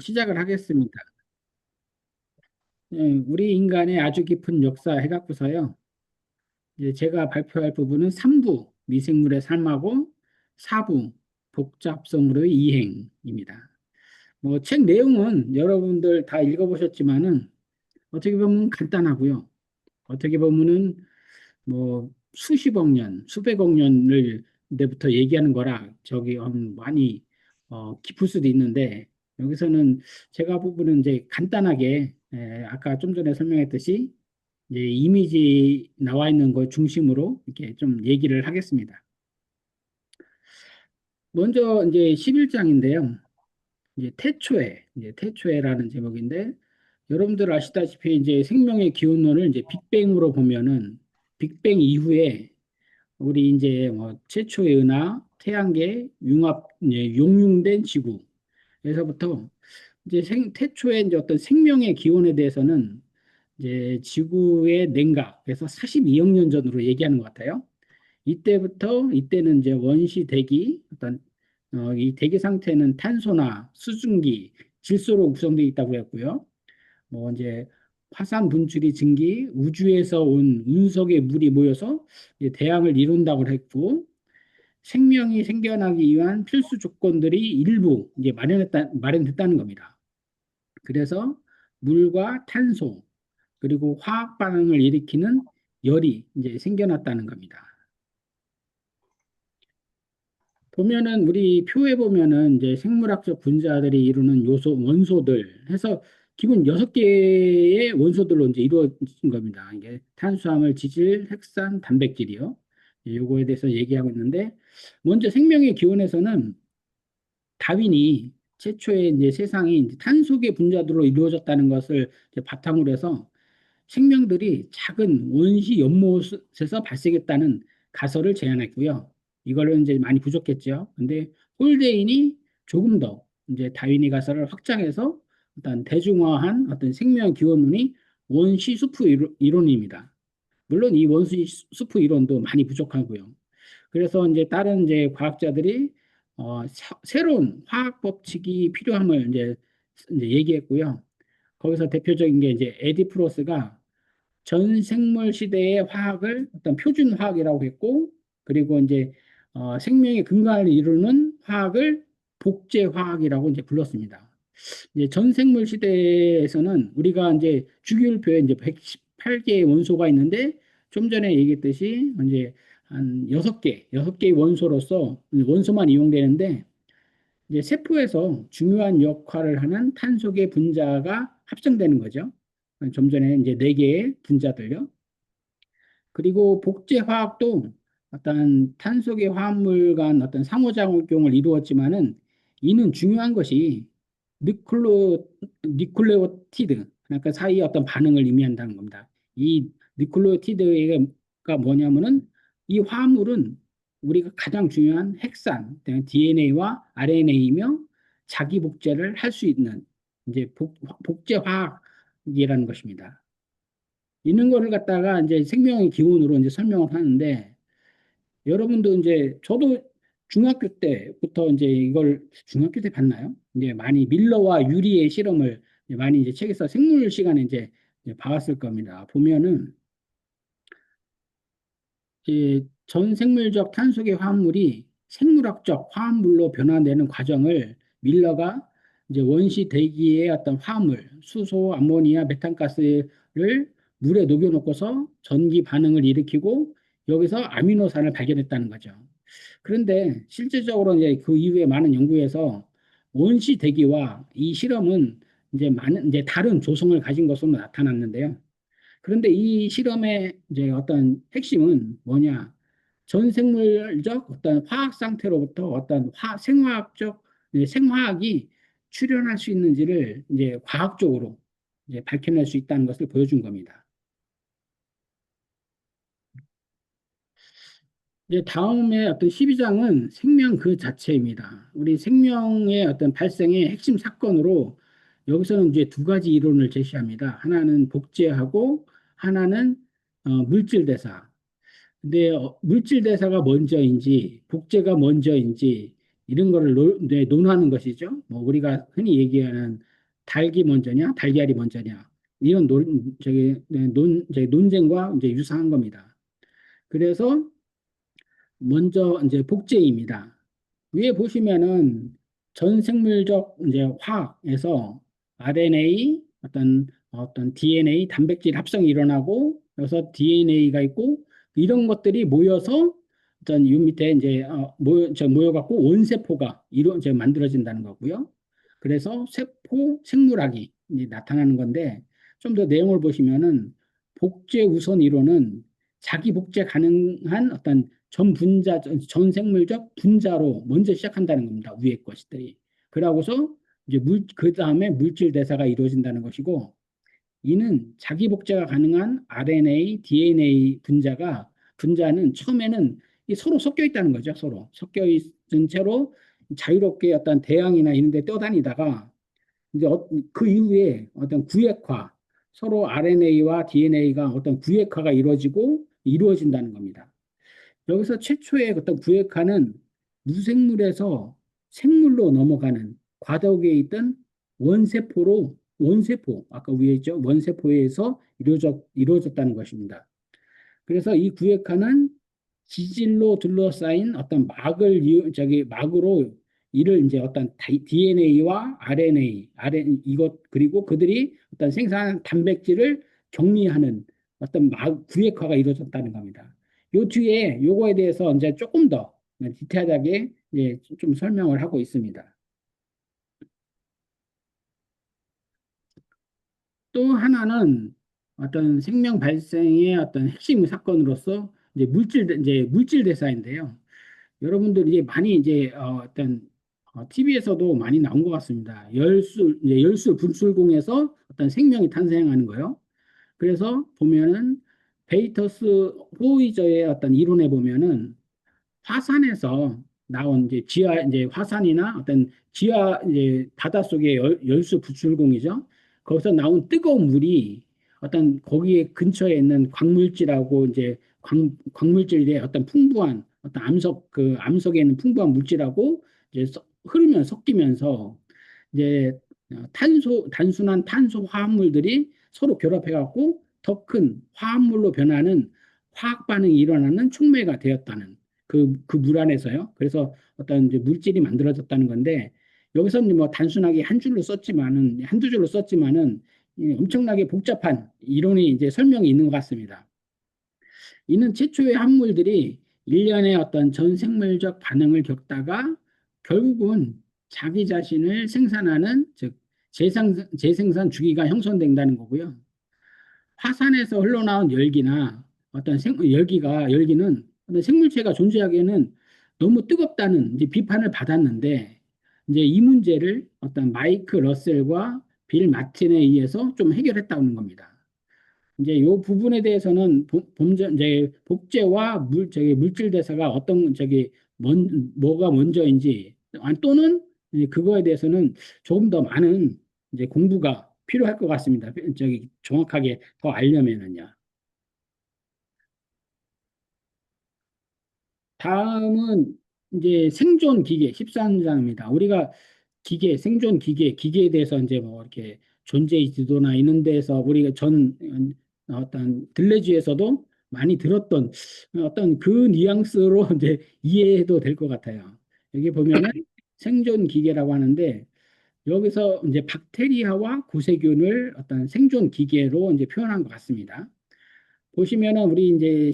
시작을 하겠습니다. 우리 인간의 아주 깊은 역사 해갖고서요. 이제 제가 발표할 부분은 3부 미생물의 삶하고 4부 복잡성으로의 이행입니다. 뭐 책 내용은 여러분들 다 읽어보셨지만은 어떻게 보면 간단하고요. 어떻게 보면은 뭐 수십억 년, 수백억 년을 때부터 얘기하는 거라 저기 많이 깊을 수도 있는데 여기서는 제가 부분은 이제 간단하게 아까 좀 전에 설명했듯이 이제 이미지 나와 있는 걸 중심으로 이렇게 좀 얘기를 하겠습니다. 먼저 이제 11장인데요. 이제 태초에라는 제목인데 여러분들 아시다시피 이제 생명의 기원론을 이제 빅뱅으로 보면은 빅뱅 이후에 우리 이제 뭐 최초의 은하, 태양계, 용융된 지구에서부터 이제 태초의 이제 어떤 생명의 기원에 대해서는 이제 지구의 냉각에서 42억 년 전으로 얘기하는 것 같아요. 이때는 이제 원시 대기 어떤 이 대기 상태는 탄소나 수증기, 질소로 구성되어 있다고 했고요. 뭐 이제 화산 분출이 증기, 우주에서 온 운석의 물이 모여서 이제 대양을 이룬다고 했고, 생명이 생겨나기 위한 필수 조건들이 일부 이제 마련됐다는 겁니다. 그래서 물과 탄소, 그리고 화학 반응을 일으키는 열이 이제 생겨났다는 겁니다. 보면은 우리 표에 보면은 이제 생물학적 분자들이 이루는 요소 원소들 해서 기본 6개의 원소들로 이제 이루어진 겁니다. 이게 탄수화물, 지질, 핵산, 단백질이요. 요거에 대해서 얘기하고 있는데 먼저 생명의 기원에서는 다윈이 최초의 이제 세상이 이제 탄소계 분자들로 이루어졌다는 것을 이제 바탕으로 해서 생명들이 작은 원시 연못에서 발생했다는 가설을 제안했고요. 이걸로 이제 많이 부족했죠. 근데 홀데인이 조금 더 이제 다윈이 가설을 확장해서 어떤 대중화한 어떤 생명 기원론이 원시 수프 이론입니다. 물론 이 원시 수프 이론도 많이 부족하고요. 그래서 이제 다른 이제 과학자들이 새로운 화학 법칙이 필요함을 이제 얘기했고요. 거기서 대표적인 게 이제 에디프로스가 전 생물 시대의 화학을 어떤 표준 화학이라고 했고, 그리고 이제 생명의 근간을 이루는 화학을 복제 화학이라고 이제 불렀습니다. 이제 전 생물 시대에서는 우리가 이제 주기율표에 이제 118개의 원소가 있는데 좀 전에 얘기했듯이 이제 한 6개의 원소로서 원소만 이용되는데 이제 세포에서 중요한 역할을 하는 탄소계 분자가 합성되는 거죠. 좀 전에 이제 4개의 분자들요. 그리고 복제 화학도 어떤 탄소계 화합물 간 어떤 상호작용을 이루었지만은 이는 중요한 것이 니클로 니클레오티드 그러니까 사이의 어떤 반응을 의미한다는 겁니다. 이 니클레오티드가 뭐냐면은 이 화합물은 우리가 가장 중요한 핵산, DNA와 RNA이며 자기 복제를 할 수 있는 이제 복제 화학이라는 것입니다. 있는 거를 갖다가 이제 생명의 기원으로 이제 설명을 하는데 여러분도 이제 저도 중학교 때부터 이제 이걸 중학교 때 봤나요? 이제 많이 밀러와 유리의 실험을 이제 많이 이제 책에서 생물 시간에 이제 봐왔을 겁니다. 보면은 전 생물적 탄소계 화합물이 생물학적 화합물로 변화되는 과정을 밀러가 이제 원시 대기의 어떤 화합물, 수소, 암모니아, 메탄가스를 물에 녹여놓고서 전기 반응을 일으키고 여기서 아미노산을 발견했다는 거죠. 그런데 실질적으로 이제 그 이후에 많은 연구에서 원시 대기와 이 실험은 이제 많은 이제 다른 조성을 가진 것으로 나타났는데요. 그런데 이 실험의 이제 어떤 핵심은 뭐냐? 전 생물적 어떤 화학 상태로부터 어떤 생화학적 생화학이 출현할 수 있는지를 이제 과학적으로 이제 밝혀낼 수 있다는 것을 보여준 겁니다. 이제 다음에 어떤 12장은 생명 그 자체입니다. 우리 생명의 어떤 발생의 핵심 사건으로 여기서는 이제 두 가지 이론을 제시합니다. 하나는 복제하고 하나는 물질 대사. 근데 물질 대사가 먼저인지 복제가 먼저인지 이런 거를 네, 논하는 것이죠. 뭐 우리가 흔히 얘기하는 닭이 먼저냐, 달걀이 먼저냐 이런 저기 논쟁과 이제 유사한 겁니다. 그래서 먼저 이제 복제입니다. 위에 보시면은 전 생물적 이제 화학에서 RNA 어떤 DNA 단백질 합성이 일어나고 여기서 DNA가 있고 이런 것들이 모여서 어떤 이 밑에 이제 모여갖고 원세포가 이제 만들어진다는 거고요. 그래서 세포 생물학이 이제 나타나는 건데 좀 더 내용을 보시면은 복제 우선 이론은 자기 복제 가능한 어떤 전 생물적 분자로 먼저 시작한다는 겁니다. 위에 것들이. 그러고서 이제 그 다음에 물질 대사가 이루어진다는 것이고, 이는 자기 복제가 가능한 RNA, DNA 분자는 처음에는 서로 섞여 있다는 거죠. 서로 섞여 있은 채로 자유롭게 어떤 대양이나 이런 데 떠다니다가 이제 그 이후에 어떤 구획화, 서로 RNA와 DNA가 어떤 구획화가 이루어진다는 겁니다. 여기서 최초의 어떤 구획화는 무생물에서 생물로 넘어가는 과도기에 있던 원세포, 아까 위에 있죠? 원세포에서 이루어졌다는 것입니다. 그래서 이 구획화는 지질로 둘러싸인 어떤 막으로 이를 이제 어떤 DNA와 이것 그리고 그들이 어떤 생산한 단백질을 격리하는 어떤 구획화가 이루어졌다는 겁니다. 요 뒤에 요거에 대해서 이제 조금 더 디테일하게 이제 좀 설명을 하고 있습니다. 또 하나는 어떤 생명 발생의 어떤 핵심 사건으로서 이제 물질 대사인데요. 여러분들 이제 많이 이제 어떤 TV에서도 많이 나온 것 같습니다. 열술 분출공에서 어떤 생명이 탄생하는 거요. 그래서 보면은 베이터스 호이저의 어떤 이론에 보면은 화산에서 나온 이제 화산이나 어떤 지하 이제 바닷속의 열수 부출공이죠. 거기서 나온 뜨거운 물이 어떤 거기에 근처에 있는 광물질하고 이제 광물질의 어떤 풍부한 어떤 암석에 있는 풍부한 물질하고 이제 흐르면 섞이면서 이제 단순한 탄소 화합물들이 서로 결합해 갖고 더 큰 화합물로 변하는 화학 반응이 일어나는 촉매가 되었다는 그 물 안에서요. 그래서 어떤 이제 물질이 만들어졌다는 건데 여기서는 뭐 단순하게 한두 줄로 썼지만은 이 엄청나게 복잡한 이론이 이제 설명이 있는 것 같습니다. 이는 최초의 학물들이 일련의 어떤 전 생물적 반응을 겪다가 결국은 자기 자신을 생산하는 즉 재생산 주기가 형성된다는 거고요. 화산에서 흘러나온 열기는 어떤 생물체가 존재하기에는 너무 뜨겁다는 이제 비판을 받았는데 이제 이 문제를 어떤 마이크 러셀과 빌 마틴에 의해서 좀 해결했다는 겁니다. 이제 이 부분에 대해서는 이제 복제와 물질 대사가 뭐가 먼저인지 또는 이제 그거에 대해서는 조금 더 많은 이제 공부가 필요할 것 같습니다. 정확하게 더 알려면은요. 다음은 이제 생존 기계 14장입니다. 우리가 생존 기계에 대해서 이제 뭐 이렇게 존재의 지도나 이런 데서 우리가 어떤 들레주에서도 많이 들었던 어떤 그 뉘앙스로 이제 이해해도 될 것 같아요. 여기 보면은 생존 기계라고 하는데 여기서 이제 박테리아와 구세균을 어떤 생존 기계로 이제 표현한 것 같습니다. 보시면은 우리 이제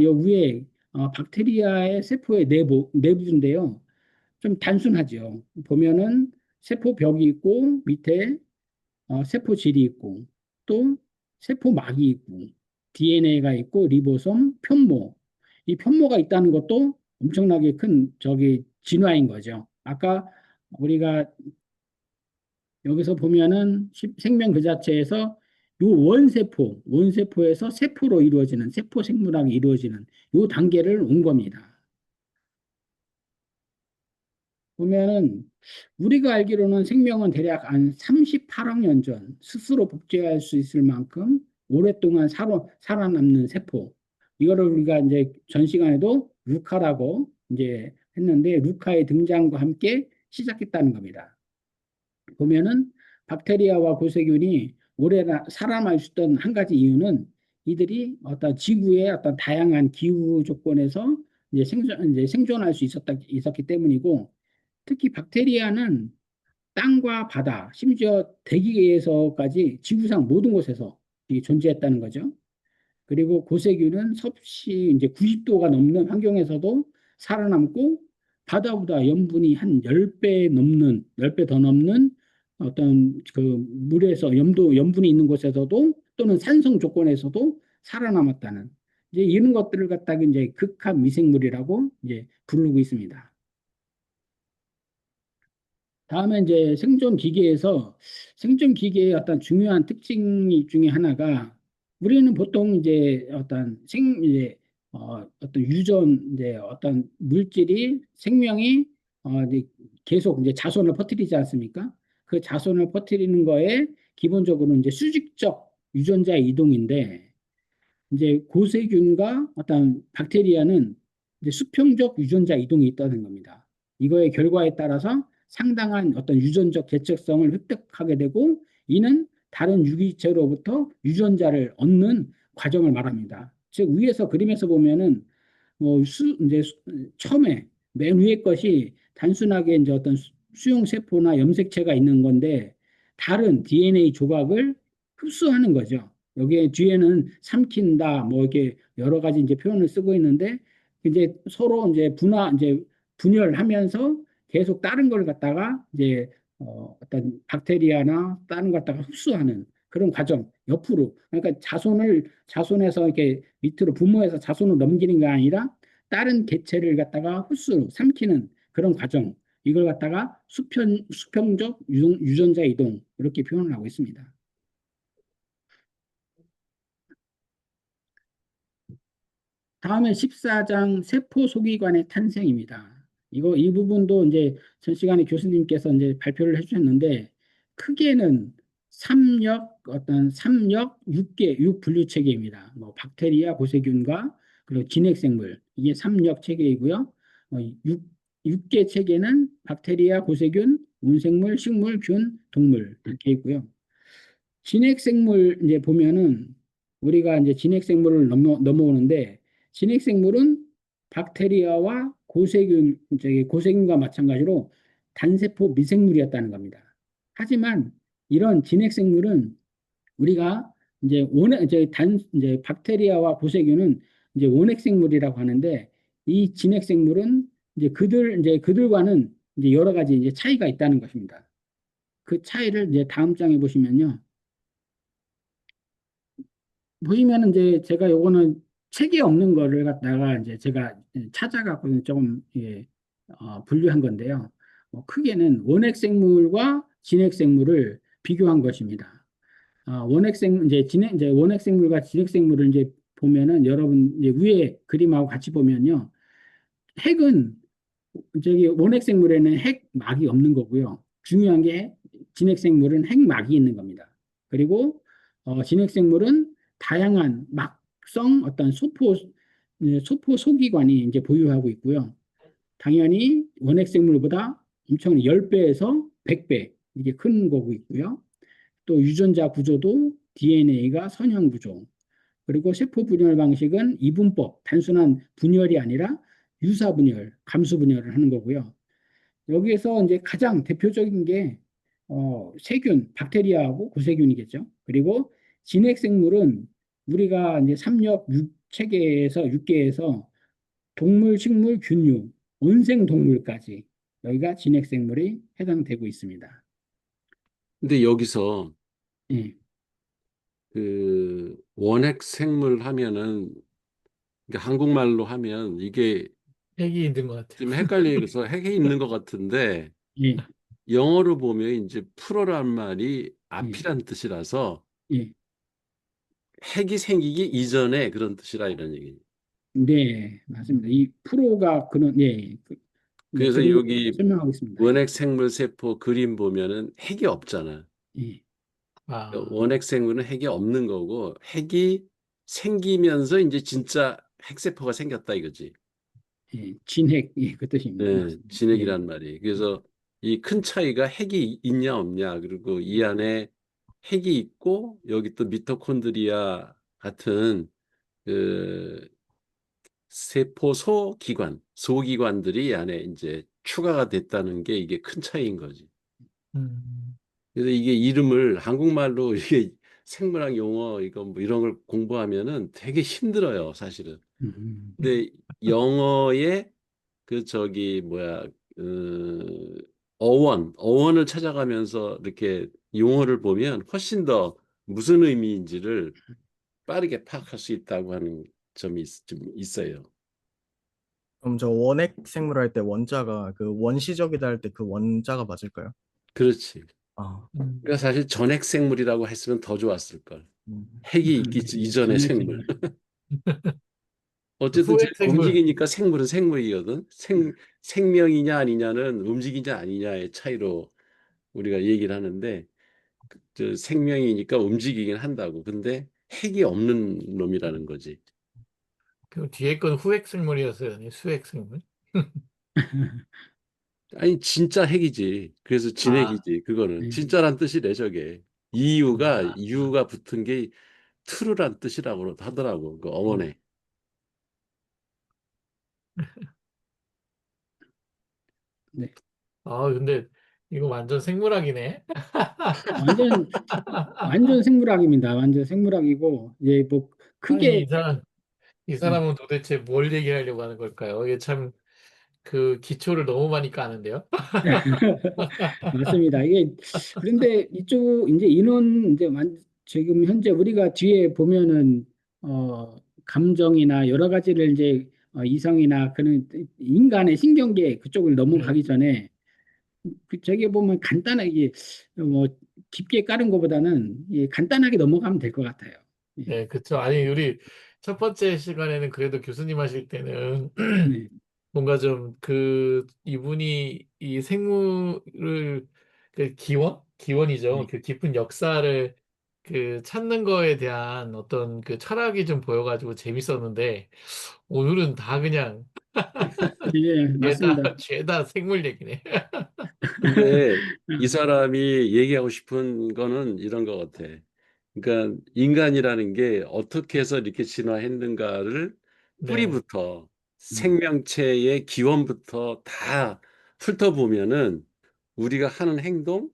요 위에 박테리아의 세포의 내부인데요. 좀 단순하죠. 보면은 세포벽이 있고 밑에 세포질이 있고 또 세포막이 있고 DNA가 있고 리보솜, 편모. 이 편모가 있다는 것도 엄청나게 큰 진화인 거죠. 아까 우리가 여기서 보면은 생명 그 자체에서 요 원세포에서 세포로 이루어지는 세포 생물학이 이루어지는 요 단계를 온 겁니다. 보면은 우리가 알기로는 생명은 대략 한 38억 년 전 스스로 복제할 수 있을 만큼 오랫동안 살아남는 세포. 이거를 우리가 이제 전 시간에도 루카라고 이제 했는데 루카의 등장과 함께 시작했다는 겁니다. 보면은 박테리아와 고세균이 오래 살아남을 수 있던 한 가지 이유는 이들이 어떤 지구의 어떤 다양한 기후 조건에서 이제 생존할 수 있었기 때문이고, 특히 박테리아는 땅과 바다, 심지어 대기에서까지 지구상 모든 곳에서 존재했다는 거죠. 그리고 고세균은 섭씨 이제 90도가 넘는 환경에서도 살아남고, 바다보다 염분이 한 10배 넘는, 10배 더 넘는 어떤 그 물에서 염분이 있는 곳에서도, 또는 산성 조건에서도 살아남았다는, 이제 이런 것들을 갖다가 이제 극한 미생물이라고 이제 부르고 있습니다. 다음에 이제 생존 기계의 어떤 중요한 특징 중에 하나가, 우리는 보통 이제 어떤 이제 어떤 물질이 생명이 이제 계속 이제 자손을 퍼뜨리지 않습니까? 그 자손을 퍼뜨리는 거에 기본적으로 이제 수직적 유전자 이동인데, 이제 고세균과 어떤 박테리아는 이제 수평적 유전자 이동이 있다는 겁니다. 이거의 결과에 따라서 상당한 어떤 유전적 개척성을 획득하게 되고, 이는 다른 유기체로부터 유전자를 얻는 과정을 말합니다. 즉, 위에서 그림에서 보면은 이제 처음에 맨 위에 것이 단순하게 이제 어떤 수용 세포나 염색체가 있는 건데, 다른 DNA 조각을 흡수하는 거죠. 여기에 뒤에는 삼킨다, 뭐 이렇게 여러 가지 이제 표현을 쓰고 있는데, 이제 서로 이제 분열하면서 계속 다른 걸 갖다가 이제 어떤 박테리아나 다른 걸 갖다가 흡수하는 그런 과정, 옆으로. 그러니까 자손에서 이렇게 밑으로 부모에서 자손으로 넘기는 게 아니라 다른 개체를 갖다가 흡수, 삼키는 그런 과정. 이걸 갖다가 수평적 유전자 이동, 이렇게 표현을 하고 있습니다. 다음에 14장 세포 소기관의 탄생입니다. 이 부분도 이제 전 시간에 교수님께서 이제 발표를 해주셨는데, 크게는 6분류 체계입니다. 뭐 박테리아, 고세균과 그리고 진핵생물, 이게 3역 체계이고요. 6개 체계는 박테리아, 고세균, 운생물, 식물, 균, 동물 이렇게 있고요. 진핵생물 이제 보면은, 우리가 이제 진핵생물을 넘어오는데, 진핵생물은 박테리아와 고세균과 마찬가지로 단세포 미생물이었다는 겁니다. 하지만 이런 진핵생물은 우리가 이제 박테리아와 고세균은 이제 원핵생물이라고 하는데, 이 진핵생물은 이제 그들과는 이제 여러 가지 이제 차이가 있다는 것입니다. 그 차이를 이제 다음 장에 보시면요. 보이면 이제 제가 요거는 책에 없는 거를 갖다가 이제 제가 찾아갖고 조금 분류한 건데요. 크게는 원핵생물과 진핵생물을 비교한 것입니다. 이제 원핵생물과 진핵생물을 이제 보면은, 여러분 이제 위에 그림하고 같이 보면요. 핵은, 원핵생물에는 핵막이 없는 거고요. 중요한 게, 진핵생물은 핵막이 있는 겁니다. 그리고 진핵생물은 다양한 막성 어떤 소포 소기관이 이제 보유하고 있고요. 당연히 원핵생물보다 엄청 10배에서 100배 이게 큰 거고 있고요. 또 유전자 구조도 DNA가 선형 구조. 그리고 세포 분열 방식은 이분법, 단순한 분열이 아니라 유사 분열, 감수 분열을 하는 거고요. 여기에서 이제 가장 대표적인 게 세균, 박테리아하고 고세균이겠죠. 그리고 진핵생물은 우리가 이제 삼력 6체계에서 6개에서 동물, 식물, 균류, 온생 동물까지 여기가 진핵생물이 해당되고 있습니다. 근데 여기서 예, 그 원핵 생물 하면은, 그러니까 한국말로 하면 이게 핵이 있는 것 같아요. 좀 헷갈려서 핵이 있는 것 같은데, 예, 영어로 보면 이제 프로란 말이 예, 앞이란 뜻이라서 예. 핵이 생기기 이전에 그런 뜻이라 이런 얘기. 네, 맞습니다. 이 프로가 그런, 이제 그래서 그림을 여기 설명하고 있습니다. 원핵 생물 세포 그림 보면은 핵이 없잖아. 예, 아, 원핵 생물은 핵이 없는 거고, 핵이 생기면서 이제 진짜 핵세포가 생겼다 이거지. 진핵, 그 뜻입니다. 네, 맞습니다. 예. 진핵이란 말이. 그래서 이 큰 차이가 핵이 있냐 없냐, 그리고 이 안에 핵이 있고 여기 또 미토콘드리아 같은 그 세포 소기관, 소기관들이 안에 이제 추가가 됐다는 게 이게 큰 차이인 거지. 음, 그래서 이게 이름을 한국말로 이게 생물학 용어 이거 뭐 이런 걸 공부하면은 되게 힘들어요, 사실은. 음, 근데 영어의 그 저기 뭐야 어원을 찾아가면서 이렇게 용어를 보면 훨씬 더 무슨 의미인지를 빠르게 파악할 수 있다고 하는 점이 좀 있어요. 그럼 저 원핵 생물 할 때 원자가 그 원시적이다 할 때 그 원자가 맞을까요? 그렇지. 아, 그러니까 사실 전핵 생물이라고 했으면 더 좋았을 걸. 핵이 있기 네, 이전의 생물. 전액생물. 어쨌든 후액 생물. 움직이니까 생물은 생물이거든. 생명이냐 아니냐는 움직이냐 아니냐의 차이로 우리가 얘기를 하는데 저 생명이니까 움직이긴 한다고. 근데 핵이 없는 놈이라는 거지. 그 뒤에 건 후액 생물이었어요. 아니, 수액 생물. 아니 진짜 핵이지. 그래서 아, 진핵이지. 그거는 네. 진짜란 뜻이래 저게. 이유가 아, 이유가 붙은 게 true란 뜻이라고 하더라고. 그 어원에. 네. 근데 이거 완전 생물학이네. 완전 완전 생물학입니다. 완전 생물학이고 이제 뭐 아니, 크게 이 예, 사람은 도대체 뭘 얘기하려고 하는 걸까요? 이게 참 그 기초를 너무 많이 까는데요. 맞습니다. 이게 그런데 이쪽 이제 인원 이제 지금 현재 우리가 뒤에 보면은 감정이나 여러 가지를 이제 이성이나 그런 인간의 신경계 그쪽을 네, 넘어가기 전에 저기 보면 간단하게 뭐 깊게 까는 것보다는 간단하게 넘어가면 될 것 같아요. 예. 네, 그쵸. 아니, 우리 첫 번째 시간에는 그래도 교수님 하실 때는 네. 뭔가 좀 이분이 이 생물을 그 기원이죠. 네. 그 깊은 역사를 찾는 거에 대한 어떤 그 철학이 좀 보여가지고 재밌었는데 오늘은 다 그냥 예, 맞습니다. 죄다 생물 얘기네. 근데 이 아, 사람이 얘기하고 싶은 거는 이런 것 같아. 그러니까 인간이라는 게 어떻게 해서 이렇게 진화했는가를 네, 뿌리부터 음, 생명체의 기원부터 다 훑어보면은 우리가 하는 행동,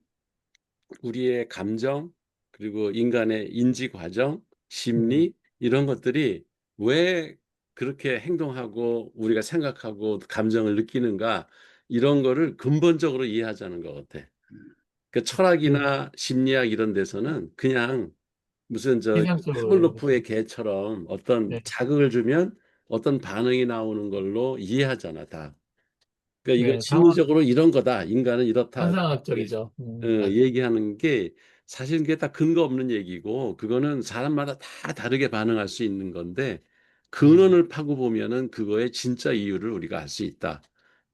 우리의 감정, 그리고 인간의 인지 과정, 음, 심리 이런 것들이 왜 그렇게 행동하고 우리가 생각하고 감정을 느끼는가 이런 거를 근본적으로 이해하자는 것 같아. 그 네, 철학이나 심리학 이런 데서는 그냥 무슨 저 피상적으로 파블로프의 개처럼 어떤 네, 자극을 주면 어떤 반응이 나오는 걸로 이해하잖아, 다. 그러니까 이거 네, 심리적으로 이런 거다. 인간은 이렇다. 상상학적이죠. 맞아요. 얘기하는 게 사실 그게 다 근거 없는 얘기고 그거는 사람마다 다 다르게 반응할 수 있는 건데 음. 근원을 파고 보면은 그거의 진짜 이유를 우리가 알 수 있다.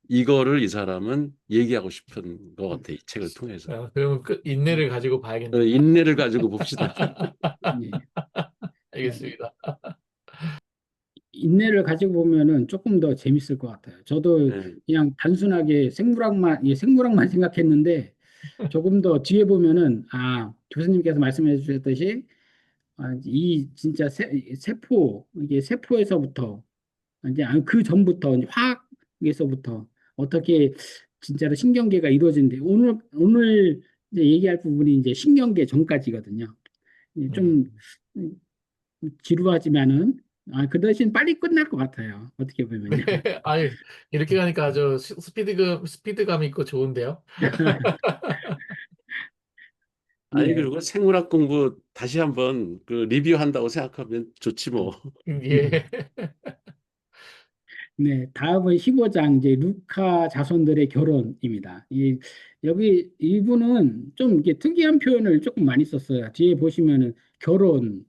이거를 이 사람은 얘기하고 싶은 것 같아. 이 책을 통해서. 그러면 인내를 가지고 봐야겠네요. 인내를 가지고 봅시다. 예. 네. 알겠습니다. 인내를 가지고 보면은 조금 더 재밌을 것 같아요. 저도 예. 그냥 단순하게 생물학만 생각했는데 조금 더 뒤에 보면은 교수님께서 말씀해 주셨듯이 이 진짜 세포 이게 세포에서부터 이제 그 전부터 이제 화학에서부터 어떻게 진짜로 신경계가 이루어지는데 오늘 이제 얘기할 부분이 이제 신경계 전까지거든요. 좀 음. 지루하지만은 그 대신 빨리 끝날 것 같아요. 어떻게 보면요. 아니, 이렇게 가니까 아주 스피드감 있고 좋은데요? 아니 네. 그리고 생물학 공부 다시 한번 그 리뷰한다고 생각하면 좋지 뭐. 예. 네, 다음은 15장 이제 루카 자손들의 결혼입니다. 여기 이분은 좀 이게 특이한 표현을 조금 많이 썼어요. 뒤에 보시면은 결혼,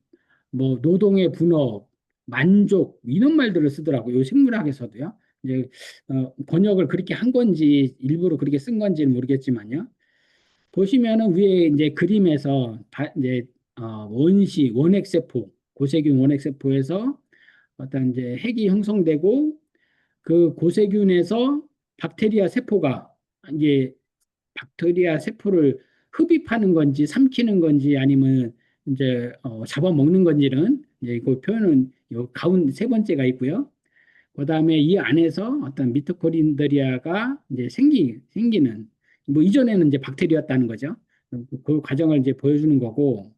뭐 노동의 분업, 만족 이런 말들을 쓰더라고요. 생물학에서도요. 이제 번역을 그렇게 한 건지 일부러 그렇게 쓴 건지는 모르겠지만요. 보시면은 위에 이제 그림에서 이제 원핵세포, 고세균 원핵세포에서 어떤 이제 핵이 형성되고 그 고세균에서 박테리아 세포가 이제 박테리아 세포를 흡입하는 건지 삼키는 건지 아니면 이제 잡아먹는 건지는 이제 그 표현은 요 가운데 세 번째가 있고요. 그다음에 이 안에서 어떤 미토콘드리아가 이제 생기는 뭐 이전에는 이제 박테리아였다는 거죠. 그 과정을 이제 보여주는 거고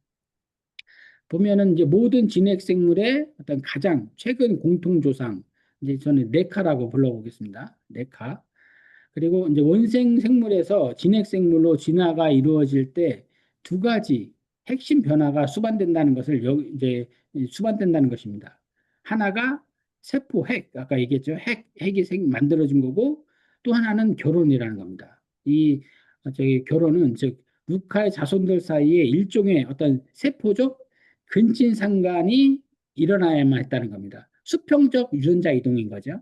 보면은 이제 모든 진핵 생물의 어떤 가장 최근 공통 조상 이제 저는 네카라고 불러보겠습니다. 네카. 그리고 이제 원생 생물에서 진핵 생물로 진화가 이루어질 때 두 가지 핵심 변화가 수반된다는 것을 이제 수반된다는 것입니다. 하나가 세포 핵, 아까 얘기했죠. 핵이 만들어진 거고 또 하나는 결혼이라는 겁니다. 이 저기 결혼은 즉 루카의 자손들 사이에 일종의 어떤 세포적 근친상간이 일어나야만 했다는 겁니다. 수평적 유전자 이동인 거죠.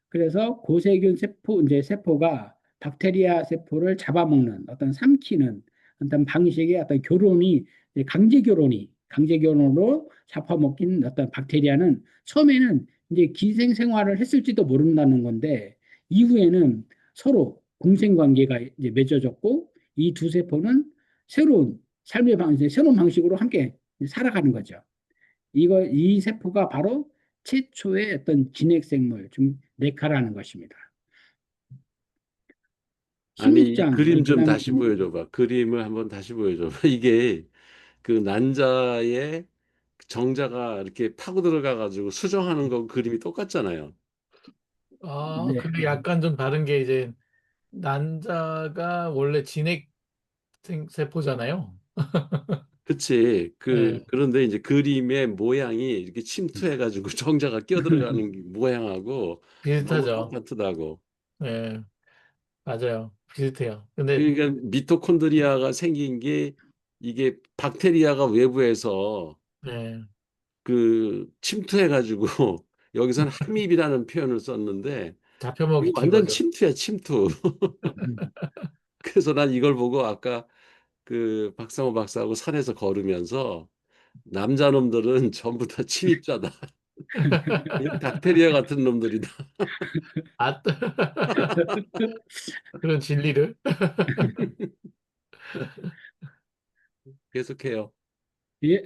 그래서 고세균 세포, 이제 세포가 박테리아 세포를 잡아먹는 어떤 삼키는 어떤 방식의 어떤 결혼이, 강제 결혼으로 잡아먹힌 어떤 박테리아는 처음에는 이제 기생 생활을 했을지도 모른다는 건데 이후에는 서로 공생 관계가 이제 맺어졌고 이 두 세포는 새로운 삶의 방식, 새로운 방식으로 함께 살아가는 거죠. 이 세포가 바로 최초의 어떤 진핵생물, 중 네카라는 것입니다. 아니, 이 16장, 그림 좀 그다음에 다시 보여줘봐. 그림을 한번 다시 보여줘봐. 이게 그 난자에 정자가 이렇게 파고 들어가가지고 수정하는 거 그림이 똑같잖아요. 아, 네, 근데 약간 좀 다른 게 이제 난자가 원래 진핵 세포잖아요. 그치. 네, 그런데 이제 그림의 모양이 이렇게 침투해가지고 정자가 끼어들어가는 모양하고 너무 비슷하죠. 똑같더라고. 네, 맞아요. 비슷해요. 근데 그러니까 미토콘드리아가 생긴 게 이게 박테리아가 외부에서 네, 침투해가지고 여기서는 함입이라는 표현을 썼는데 이거 잡혀먹힌 완전 거죠. 침투야, 침투. 그래서 난 이걸 보고 아까 그 박상호 박사하고 산에서 걸으면서 남자놈들은 전부 다 침입자다. 그냥 박테리아 같은 놈들이다. 아, 그런 진리를. 계속해요. 예.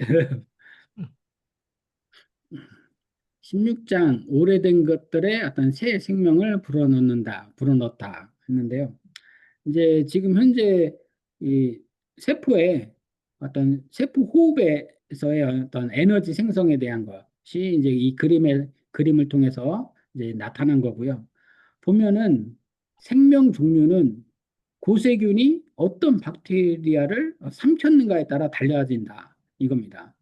16장 오래된 것들의 어떤 새 생명을 불어넣다 했는데요. 이제 지금 현재 이 세포의 어떤 세포 호흡에서의 어떤 에너지 생성에 대한 것이 이제 이 그림을 통해서 이제 나타난 거고요. 보면은 생명 종류는 고세균이 어떤 박테리아를 삼켰는가에 따라 달라진다 이겁니다.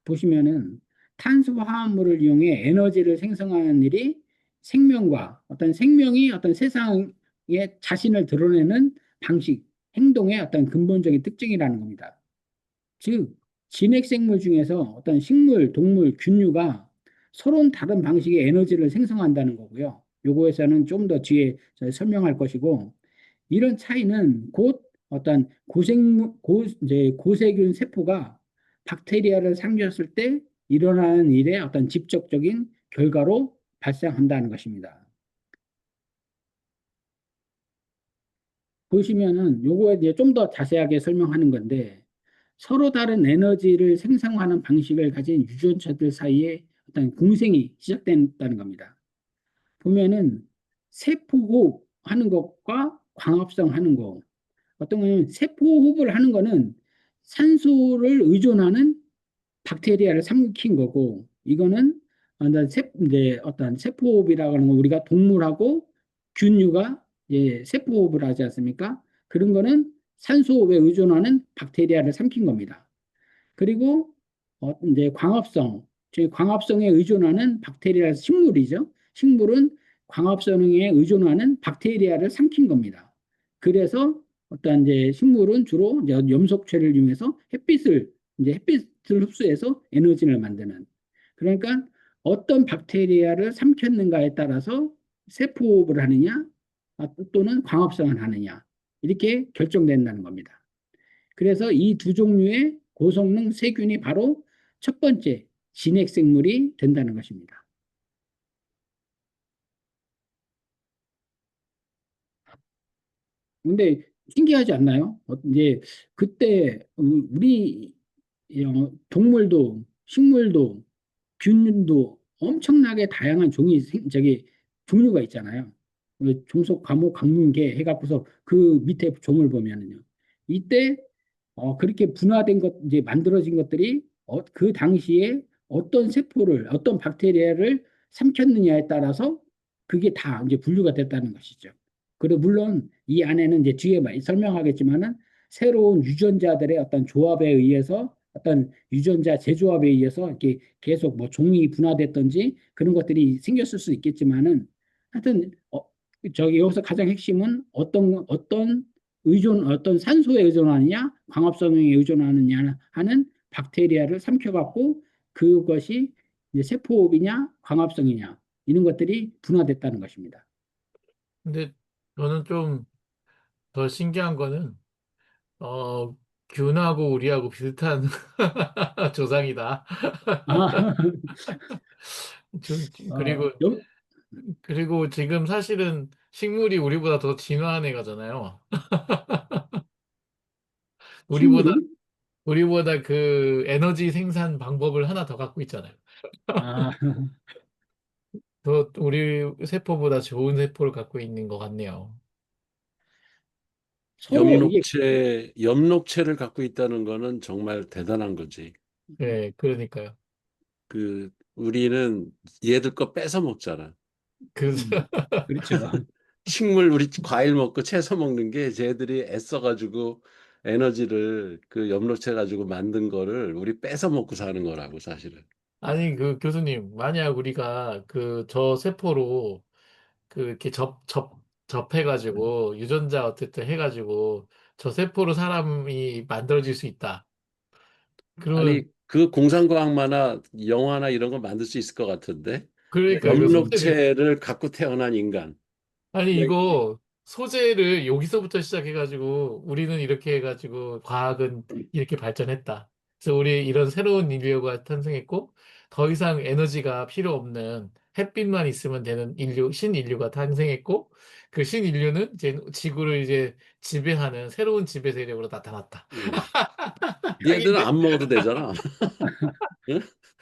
보시면은 탄소 화합물을 이용해 에너지를 생성하는 일이 생명과 어떤 생명이 어떤 세상에 자신을 드러내는 방식, 행동의 어떤 근본적인 특징이라는 겁니다. 즉, 진핵생물 중에서 어떤 식물, 동물, 균류가 서로 다른 방식의 에너지를 생성한다는 거고요. 요거에서는 좀 더 뒤에 설명할 것이고, 이런 차이는 곧 어떤 이제 고세균 세포가 박테리아를 삼켰을 때 일어나는 일의 어떤 직접적인 결과로 발생한다는 것입니다. 보시면은 요거에 대해 좀 더 자세하게 설명하는 건데 서로 다른 에너지를 생성하는 방식을 가진 유전자들 사이에 어떤 공생이 시작된다는 겁니다. 보면은 세포호흡 하는 것과 광합성 하는 거 어떤 거는 세포호흡을 하는 거는 산소를 의존하는 박테리아를 삼킨 거고 이거는 이제 어떤 세포호흡이라고 하는 건 우리가 동물하고 균류가 세포호흡을 하지 않습니까? 그런 거는 산소호흡에 의존하는 박테리아를 삼킨 겁니다. 그리고 이제 광합성에 의존하는 박테리아 식물이죠. 식물은 광합성에 의존하는 박테리아를 삼킨 겁니다. 그래서 어떤 이제 식물은 주로 이제 염속체를 이용해서 햇빛을 흡수해서 에너지를 만드는. 그러니까 어떤 박테리아를 삼켰는가에 따라서 세포호흡을 하느냐 또는 광합성을 하느냐 이렇게 결정된다는 겁니다. 그래서 이 두 종류의 고성능 세균이 바로 첫 번째 진핵생물이 된다는 것입니다. 근데 신기하지 않나요? 이제 그때 우리 동물도 식물도 균도 엄청나게 다양한 종류가 있잖아요. 종속, 과목, 관문계 해갖고서 그 밑에 종을 보면은요. 이때 그렇게 분화된 것, 이제 만들어진 것들이 그 당시에 어떤 세포를, 어떤 박테리아를 삼켰느냐에 따라서 그게 다 이제 분류가 됐다는 것이죠. 그리고 물론 이 안에는 이제 뒤에 많이 설명하겠지만은 새로운 유전자들의 어떤 조합에 의해서 어떤 유전자 재조합에 의해서 이렇게 계속 뭐 종이 분화됐든지 그런 것들이 생겼을 수 있겠지만은 하여튼 저기 여기서 가장 핵심은 어떤 산소에 의존하느냐 광합성에 의존하느냐 하는 박테리아를 삼켜갖고 그것이 이제 세포이냐 광합성이냐 이런 것들이 분화됐다는 것입니다. 근데 저는 좀 더 신기한 거는 어, 균하고 우리하고 비슷한 조상이다. 아, 그리고 여, 지금 사실은 식물이 우리보다 더 진화한 애가잖아요. 우리보다 식물이 그 에너지 생산 방법을 하나 더 갖고 있잖아요. 아, 더 우리 세포보다 좋은 세포를 갖고 있는 것 같네요. 서로 이게 엽록체를 갖고 있다는 거는 정말 대단한 거지. 네, 그러니까요. 우리는 얘들 거 뺏어 먹잖아. 그, 그렇죠. 우리 과일 먹고 채소 먹는 게 쟤들이 애써가지고 에너지를 그 엽록체 가지고 만든 거를 우리 뺏어 먹고 사는 거라고, 사실은. 아니, 그 교수님, 만약 우리가 저 세포로 이렇게 접해가지고 유전자 어쨌든 해가지고 저 세포로 사람이 만들어질 수 있다. 아니, 그러면, 그 공상과학 만화, 영화나 이런 거 만들 수 있을 것 같은데. 그러니까 이거 소재를, 엽록체를 갖고 태어난 인간. 아니, 네. 이거 소재를 여기서부터 시작해가지고 우리는 이렇게 해가지고 과학은 이렇게 발전했다. 그래서 우리 이런 새로운 인류가 탄생했고 더 이상 에너지가 필요 없는 햇빛만 있으면 되는 신인류가 탄생했고 그 신인류는 이제 지구를 이제 지배하는 새로운 지배 세력으로 나타났다. 음. 얘들은 딱인데? 안 먹어도 되잖아. 응?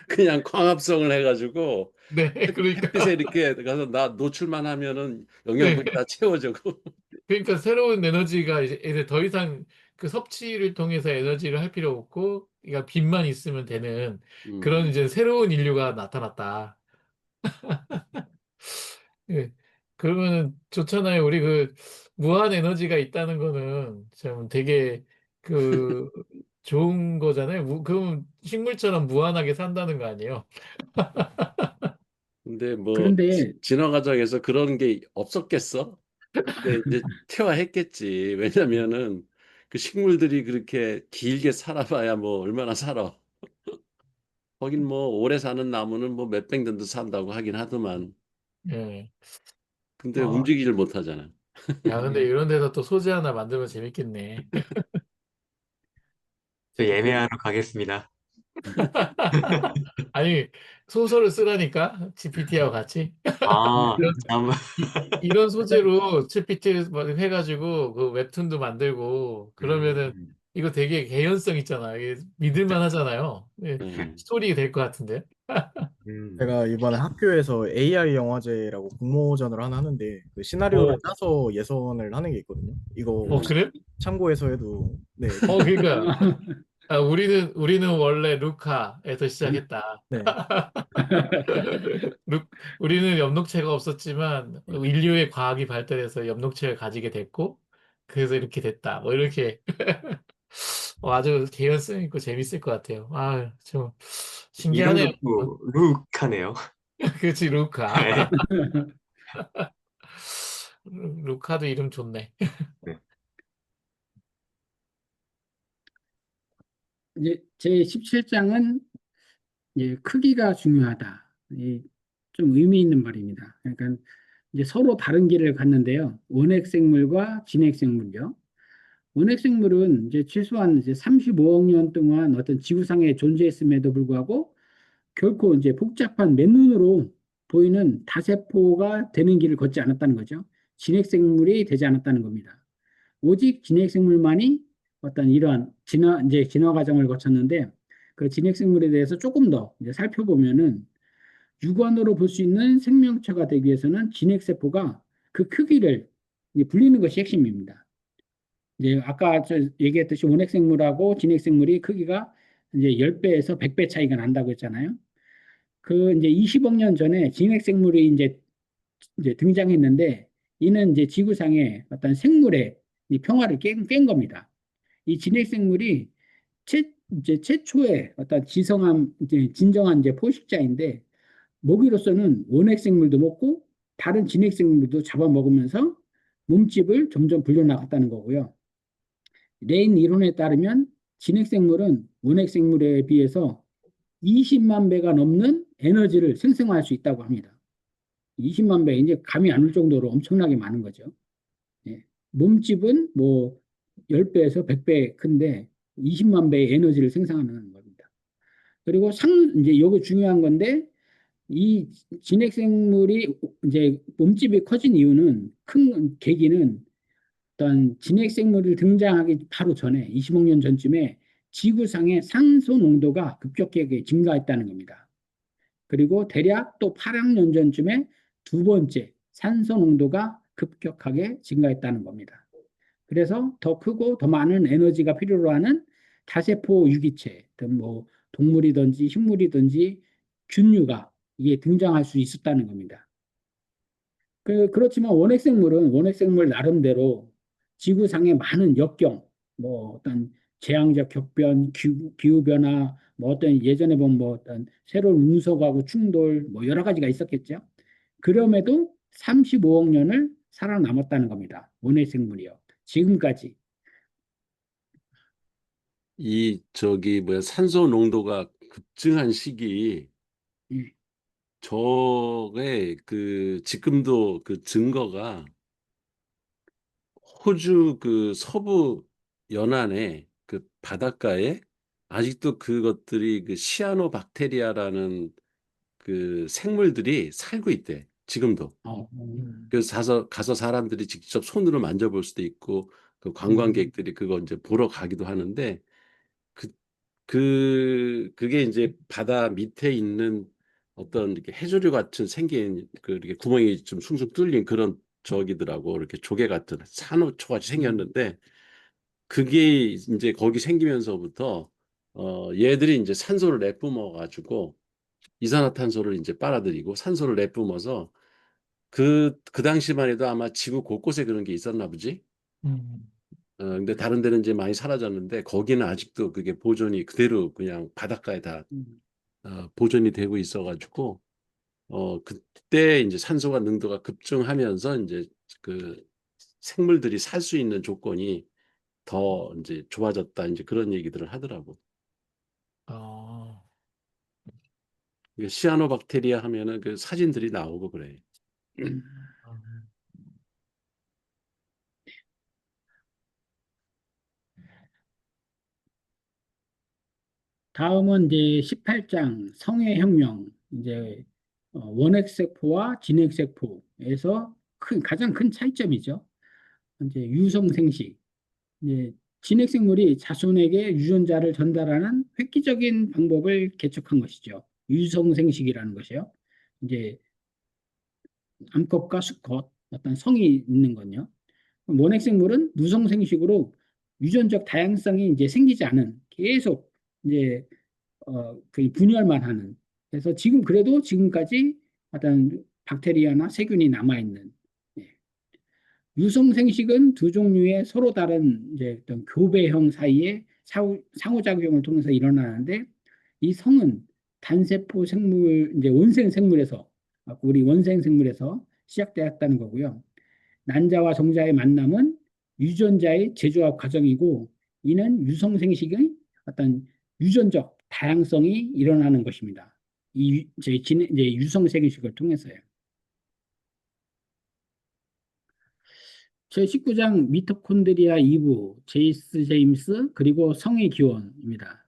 그냥 광합성을 해가지고 네, 햇빛에 그러니까. 이렇게 가서 나 노출만 하면은 영양분이 네. 다 채워지고. 그러니까 새로운 에너지가 이제 더 이상 그 섭취를 통해서 에너지를 할 필요 없고, 그러니까 빛만 있으면 되는 그런 음. 이제 새로운 인류가 나타났다. 예. 그러면은 좋잖아요. 우리 무한 에너지가 있다는 거는 참 되게 그 좋은 거잖아요. 그럼 식물처럼 무한하게 산다는 거 아니에요? 근데 뭐 그런데 진화 과정에서 그런 게 없었겠어? 근데 이제 퇴화했겠지. 왜냐면은 그 식물들이 그렇게 길게 살아봐야 뭐 얼마나 살아. 거긴 뭐 오래 사는 나무는 뭐 몇백 년도 산다고 하긴 하더만. 예. 근데 어, 움직이질 못하잖아. 야, 근데 이런 데서 또 소재 하나 만들면 재밌겠네. 저 그, 예매하러 가겠습니다. 아니, 소설을 쓰라니까? GPT하고 같이? 아, 이런, 한번 이런 소재로 GPT 해가지고 그 웹툰도 만들고 그러면은 음, 이거 되게 개연성 있잖아. 이게 믿을만 하잖아요. 예, 음. 스토리 될 것 같은데. 음. 제가 이번에 학교에서 AI 영화제라고 공모전을 하나 하는데 그 시나리오를 어, 짜서 예선을 하는 게 있거든요. 이거 혹시 그래? 참고해서 해도 네, 그러니까 우리는 원래 루카에서 시작했다. 네. 루, 우리는 엽록체가 없었지만 인류의 과학이 발달해서 엽록체를 가지게 됐고 그래서 이렇게 됐다. 뭐 이렇게 아주 개연성 있고 재밌을 것 같아요. 아, 좀 이런 신기하네요. 것도 룩하네요. 그렇지, 루카. 네. 루카도 이름 좋네. 네. 이제 제 17장은 이제 크기가 중요하다. 좀 의미 있는 말입니다. 그러니까 이제 서로 다른 길을 갔는데요. 원핵 생물과 진핵 생물요. 원핵 생물은 이제 최소한 이제 35억 년 동안 어떤 지구상에 존재했음에도 불구하고 결코 이제 복잡한 맨눈으로 보이는 다세포가 되는 길을 걷지 않았다는 거죠. 진핵 생물이 되지 않았다는 겁니다. 오직 진핵생물만이 어떤 이러한 진화 과정을 거쳤는데 그 진핵생물에 대해서 조금 더 이제 살펴보면은 육안으로 볼 수 있는 생명체가 되기 위해서는 진핵세포가 그 크기를 이제 불리는 것이 핵심입니다. 이제 아까 저 얘기했듯이 원핵생물하고 진핵생물이 크기가 이제 10배에서 100배 차이가 난다고 했잖아요. 그 이제 20억 년 전에 진핵생물이 이제 등장했는데 이는 이제 지구상의 어떤 생물의 이 평화를 깬 겁니다. 이 진핵생물이 이제 최초의 어떤 이제 진정한 이제 포식자인데 먹이로서는 원핵생물도 먹고 다른 진핵생물도 잡아먹으면서 몸집을 점점 불려나갔다는 거고요. 레인 이론에 따르면 진핵생물은 원핵생물에 비해서 20만 배가 넘는 에너지를 생성할 수 있다고 합니다. 20만 배, 이제 감이 안 올 정도로 엄청나게 많은 거죠. 예. 몸집은 뭐 10배에서 100배 큰데 20만 배의 에너지를 생성하는 겁니다. 그리고 이제 여기 중요한 건데 이 진핵생물이 이제 몸집이 커진 이유는 큰 계기는 어떤 진핵생물이 등장하기 바로 전에 20억 년 전쯤에 지구상의 산소 농도가 급격하게 증가했다는 겁니다. 그리고 대략 또 8억 년 전쯤에 두 번째 산소 농도가 급격하게 증가했다는 겁니다. 그래서 더 크고 더 많은 에너지가 필요로 하는 다세포 유기체, 뭐 동물이든지 식물이든지 균류가 이게 등장할 수 있었다는 겁니다. 그렇지만 원핵생물 나름대로 지구상의 많은 역경, 뭐 어떤 재앙적 격변, 기후변화, 뭐 어떤 예전에 보면 뭐 어떤 새로운 운석하고 충돌, 뭐 여러 가지가 있었겠죠. 그럼에도 35억 년을 살아남았다는 겁니다. 원핵생물이요. 지금까지. 산소 농도가 급증한 시기, 예. 저게 지금도 그 증거가 호주 그 서부 연안에 그 바닷가에 아직도 그것들이 그 시아노박테리아라는 그 생물들이 살고 있대. 지금도. 그래서 가서 사람들이 직접 손으로 만져볼 수도 있고 그 관광객들이 그거 이제 보러 가기도 하는데 그게 이제 바다 밑에 있는 어떤 이렇게 해조류 같은 생긴 이렇게 구멍이 좀 숭숭 뚫린 그런 저기더라고. 이렇게 조개 같은 산호초 같이 생겼는데 그게 이제 거기 생기면서부터 얘들이 이제 산소를 내뿜어 가지고 이산화탄소를 이제 빨아들이고 산소를 내뿜어서 그 당시만 해도 아마 지구 곳곳에 그런 게 있었나 보지. 근데 다른 데는 이제 많이 사라졌는데 거기는 아직도 그게 보존이 그대로 그냥 바닷가에 다 보존이 되고 있어가지고 그때 이제 산소가 능도가 급증하면서 이제 그 생물들이 살 수 있는 조건이 더 이제 좋아졌다 이제 그런 얘기들을 하더라고. 아, 시아노박테리아 하면은 그 사진들이 나오고 그래. 다음은 이제 18장 성의 혁명, 이제 원핵세포와 진핵세포에서 가장 큰 차이점이죠. 이제 유성생식, 이제 진핵생물이 자손에게 유전자를 전달하는 획기적인 방법을 개척한 것이죠. 유성생식이라는 것이요. 이제 암컷과 수컷, 어떤 성이 있는 건요. 원핵생물은 무성생식으로 유전적 다양성이 이제 생기지 않은 계속 이제 그 분열만 하는. 그래서 그래도 지금까지 어떤 박테리아나 세균이 남아 있는. 유성생식은 두 종류의 서로 다른 이제 어떤 교배형 사이의 상호작용을 통해서 일어나는데 이 성은 단세포 생물 이제 원생 생물에서 우리 원생 생물에서 시작되었다는 거고요. 난자와 정자의 만남은 유전자의 재조합 과정이고 이는 유성생식의 어떤 유전적 다양성이 일어나는 것입니다. 이제 유성생식을 통해서요. 제19장 미토콘드리아 2부 제이스 제임스 그리고 성의 기원입니다.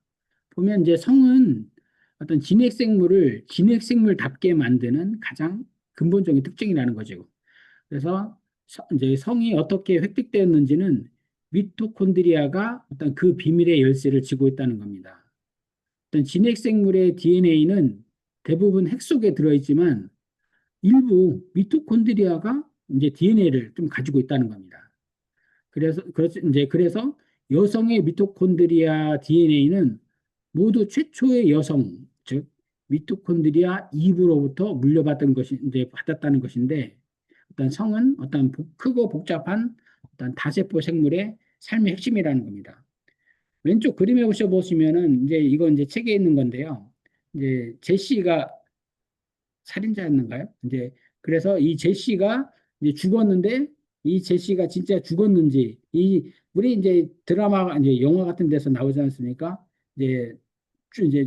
보면 이제 성은 어떤 진핵생물답게 만드는 가장 근본적인 특징이라는 거죠. 그래서 이제 성이 어떻게 획득되었는지는 미토콘드리아가 어떤 그 비밀의 열쇠를 쥐고 있다는 겁니다. 어떤 진핵생물의 DNA는 대부분 핵 속에 들어있지만 일부 미토콘드리아가 이제 DNA를 좀 가지고 있다는 겁니다. 그래서 여성의 미토콘드리아 DNA는 모두 최초의 여성, 즉 미토콘드리아 이브로부터 물려받은 것이 이제 받았다는 것인데 어떤 성은 어떤 크고 복잡한 어떤 다세포 생물의 삶의 핵심이라는 겁니다. 왼쪽 그림에 보시면은 이제 이건 이제 책에 있는 건데요. 이제 제시가 살인자였는가요? 이제 그래서 이 제시가 이제 죽었는데 이 제시가 진짜 죽었는지 우리 이제 드라마 이제 영화 같은 데서 나오지 않습니까? 이제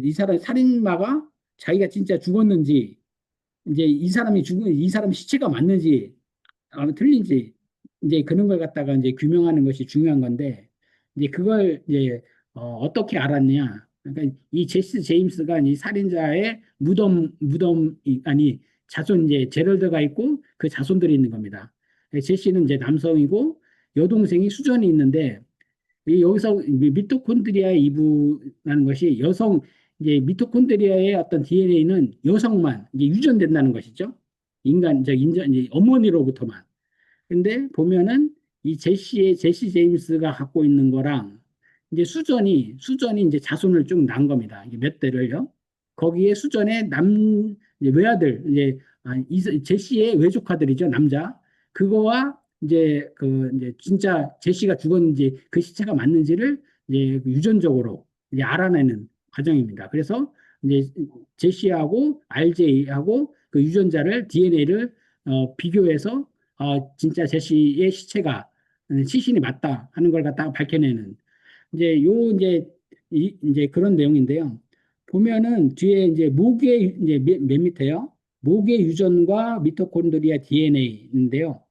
이 사람 살인마가 자기가 진짜 죽었는지 이제 이 사람 시체가 맞는지 틀린지 이제 그런 걸 갖다가 이제 규명하는 것이 중요한 건데 이제 그걸 이제 떻게 알았냐? 그러니까 이 제시 제임스가 이 살인자의 아니 자손 이제 제럴드가 있고 그 자손들이 있는 겁니다. 제시는 이제 남성이고 여동생이 수전이 있는데 여기서 미토콘드리아의 이브라는 것이 이제 미토콘드리아의 어떤 DNA는 여성만 이제 유전된다는 것이죠. 이제 어머니로부터만. 근데 보면은 이 제시 제임스가 갖고 있는 거랑 이제 수전이 이제 자손을 쭉 낳은 겁니다. 이게 몇 대를요. 거기에 수전에 이제 외아들, 제시의 외조카들이죠, 남자. 그거와 이제 진짜 제시가 죽었는지 그 시체가 맞는지를 이제 유전적으로 이제 알아내는 과정입니다. 그래서 이제 제시하고 RJ하고 그 유전자를 DNA를 비교해서 진짜 제시의 시체가 시신이 맞다 하는 걸 갖다가 밝혀내는 이제 그런 내용인데요. 보면은 뒤에 이제 모계 이제 맨 밑에요. 모계 유전과 미토콘드리아 DNA인데요.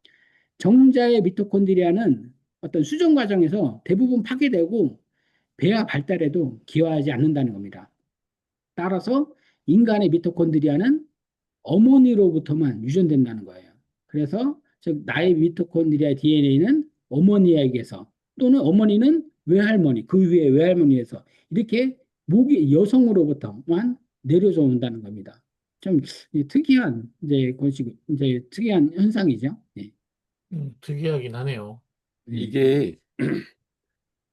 정자의 미토콘드리아는 어떤 수정 과정에서 대부분 파괴되고 배아 발달에도 기여하지 않는다는 겁니다. 따라서 인간의 미토콘드리아는 어머니로부터만 유전된다는 거예요. 그래서 즉 나의 미토콘드리아 DNA는 어머니에게서 또는 어머니는 외할머니, 그 위에 외할머니에서 이렇게 모기 여성으로부터만 내려져 온다는 겁니다. 좀 특이한 이제 특이한 현상이죠. 네. 특이하긴 하네요. 이게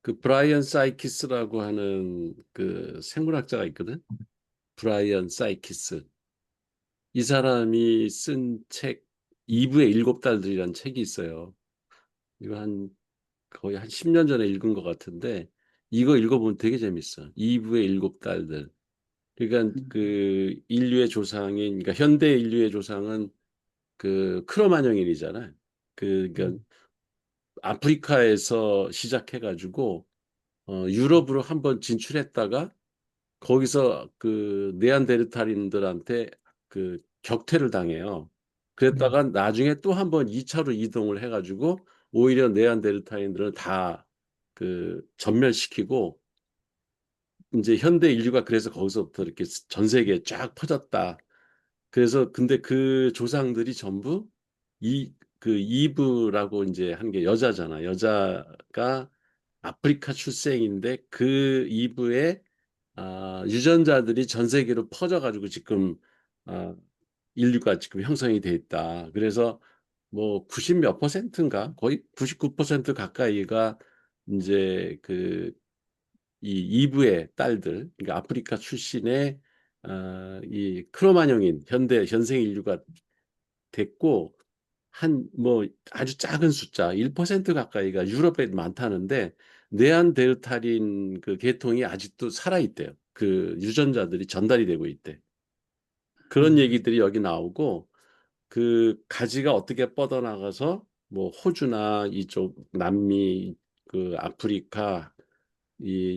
그 브라이언 사이키스라고 하는 그 생물학자가 있거든. 브라이언 사이키스. 이 사람이 쓴 책 이브의 7달들이라는 책이 있어요. 이거 거의 한 10년 전에 읽은 것 같은데 이거 읽어보면 되게 재밌어. 이브의 7달들. 그러니까 그 인류의 조상인 그러니까 현대 인류의 조상은 그 크로마뇽인이잖아요. 그러니까 아프리카에서 시작해가지고 유럽으로 한번 진출했다가 거기서 그 네안데르탈인들한테 그 격퇴를 당해요. 그랬다가 나중에 또 한번 2차로 이동을 해가지고 오히려 네안데르탈인들은 다 그 전멸시키고 이제 현대 인류가 그래서 거기서부터 이렇게 전 세계에 쫙 퍼졌다. 그래서 근데 그 조상들이 전부 그 이브라고 이제 한 게 여자잖아. 여자가 아프리카 출생인데 그 이브의 유전자들이 전 세계로 퍼져가지고 지금 아, 인류가 지금 형성이 돼 있다. 그래서 뭐 90 몇 퍼센트인가 거의 99% 가까이가 이제 그 이 이브의 딸들, 그러니까 아프리카 출신의 이 크로마뇽인 현생 인류가 됐고 한 뭐 아주 작은 숫자 1% 가까이가 유럽에 많다는데 네안데르탈인 그 계통이 아직도 살아 있대요. 그 유전자들이 전달이 되고 있대. 그런 얘기들이 여기 나오고 그 가지가 어떻게 뻗어나가서 뭐 호주나 이쪽 남미 그 아프리카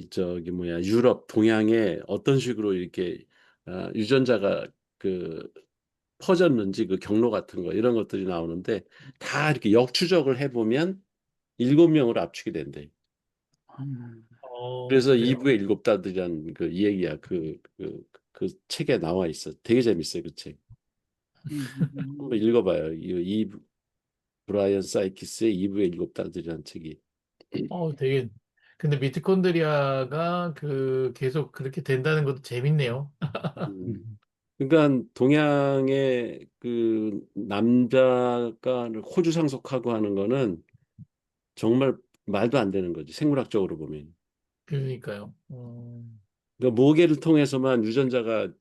저기 뭐야 유럽 동양에 어떤 식으로 이렇게 유전자가 그 퍼졌는지 그 경로 같은 거 이런 것들이 나오는데 다 이렇게 역추적을 해보면 7명으로 압축이 된대. 그래서 그래요. 2부의 7다들이라는 그 이 얘기야. 그 책에 나와 있어. 되게 재밌어요, 그 책. 한번 읽어봐요. 이 브라이언 사이키스의 2부의 7다들이라는 책이. 되게, 근데 미토콘드리아가 계속 그렇게 된다는 것도 재밌네요. 음. 음. 그러니까 동양의 그 남자가 호주 상속하고 하는 거는 정말 말도 안 되는 거지. 생물학적으로 보면. 그러니까요. 그러니까 모계를 통해서만 유전자가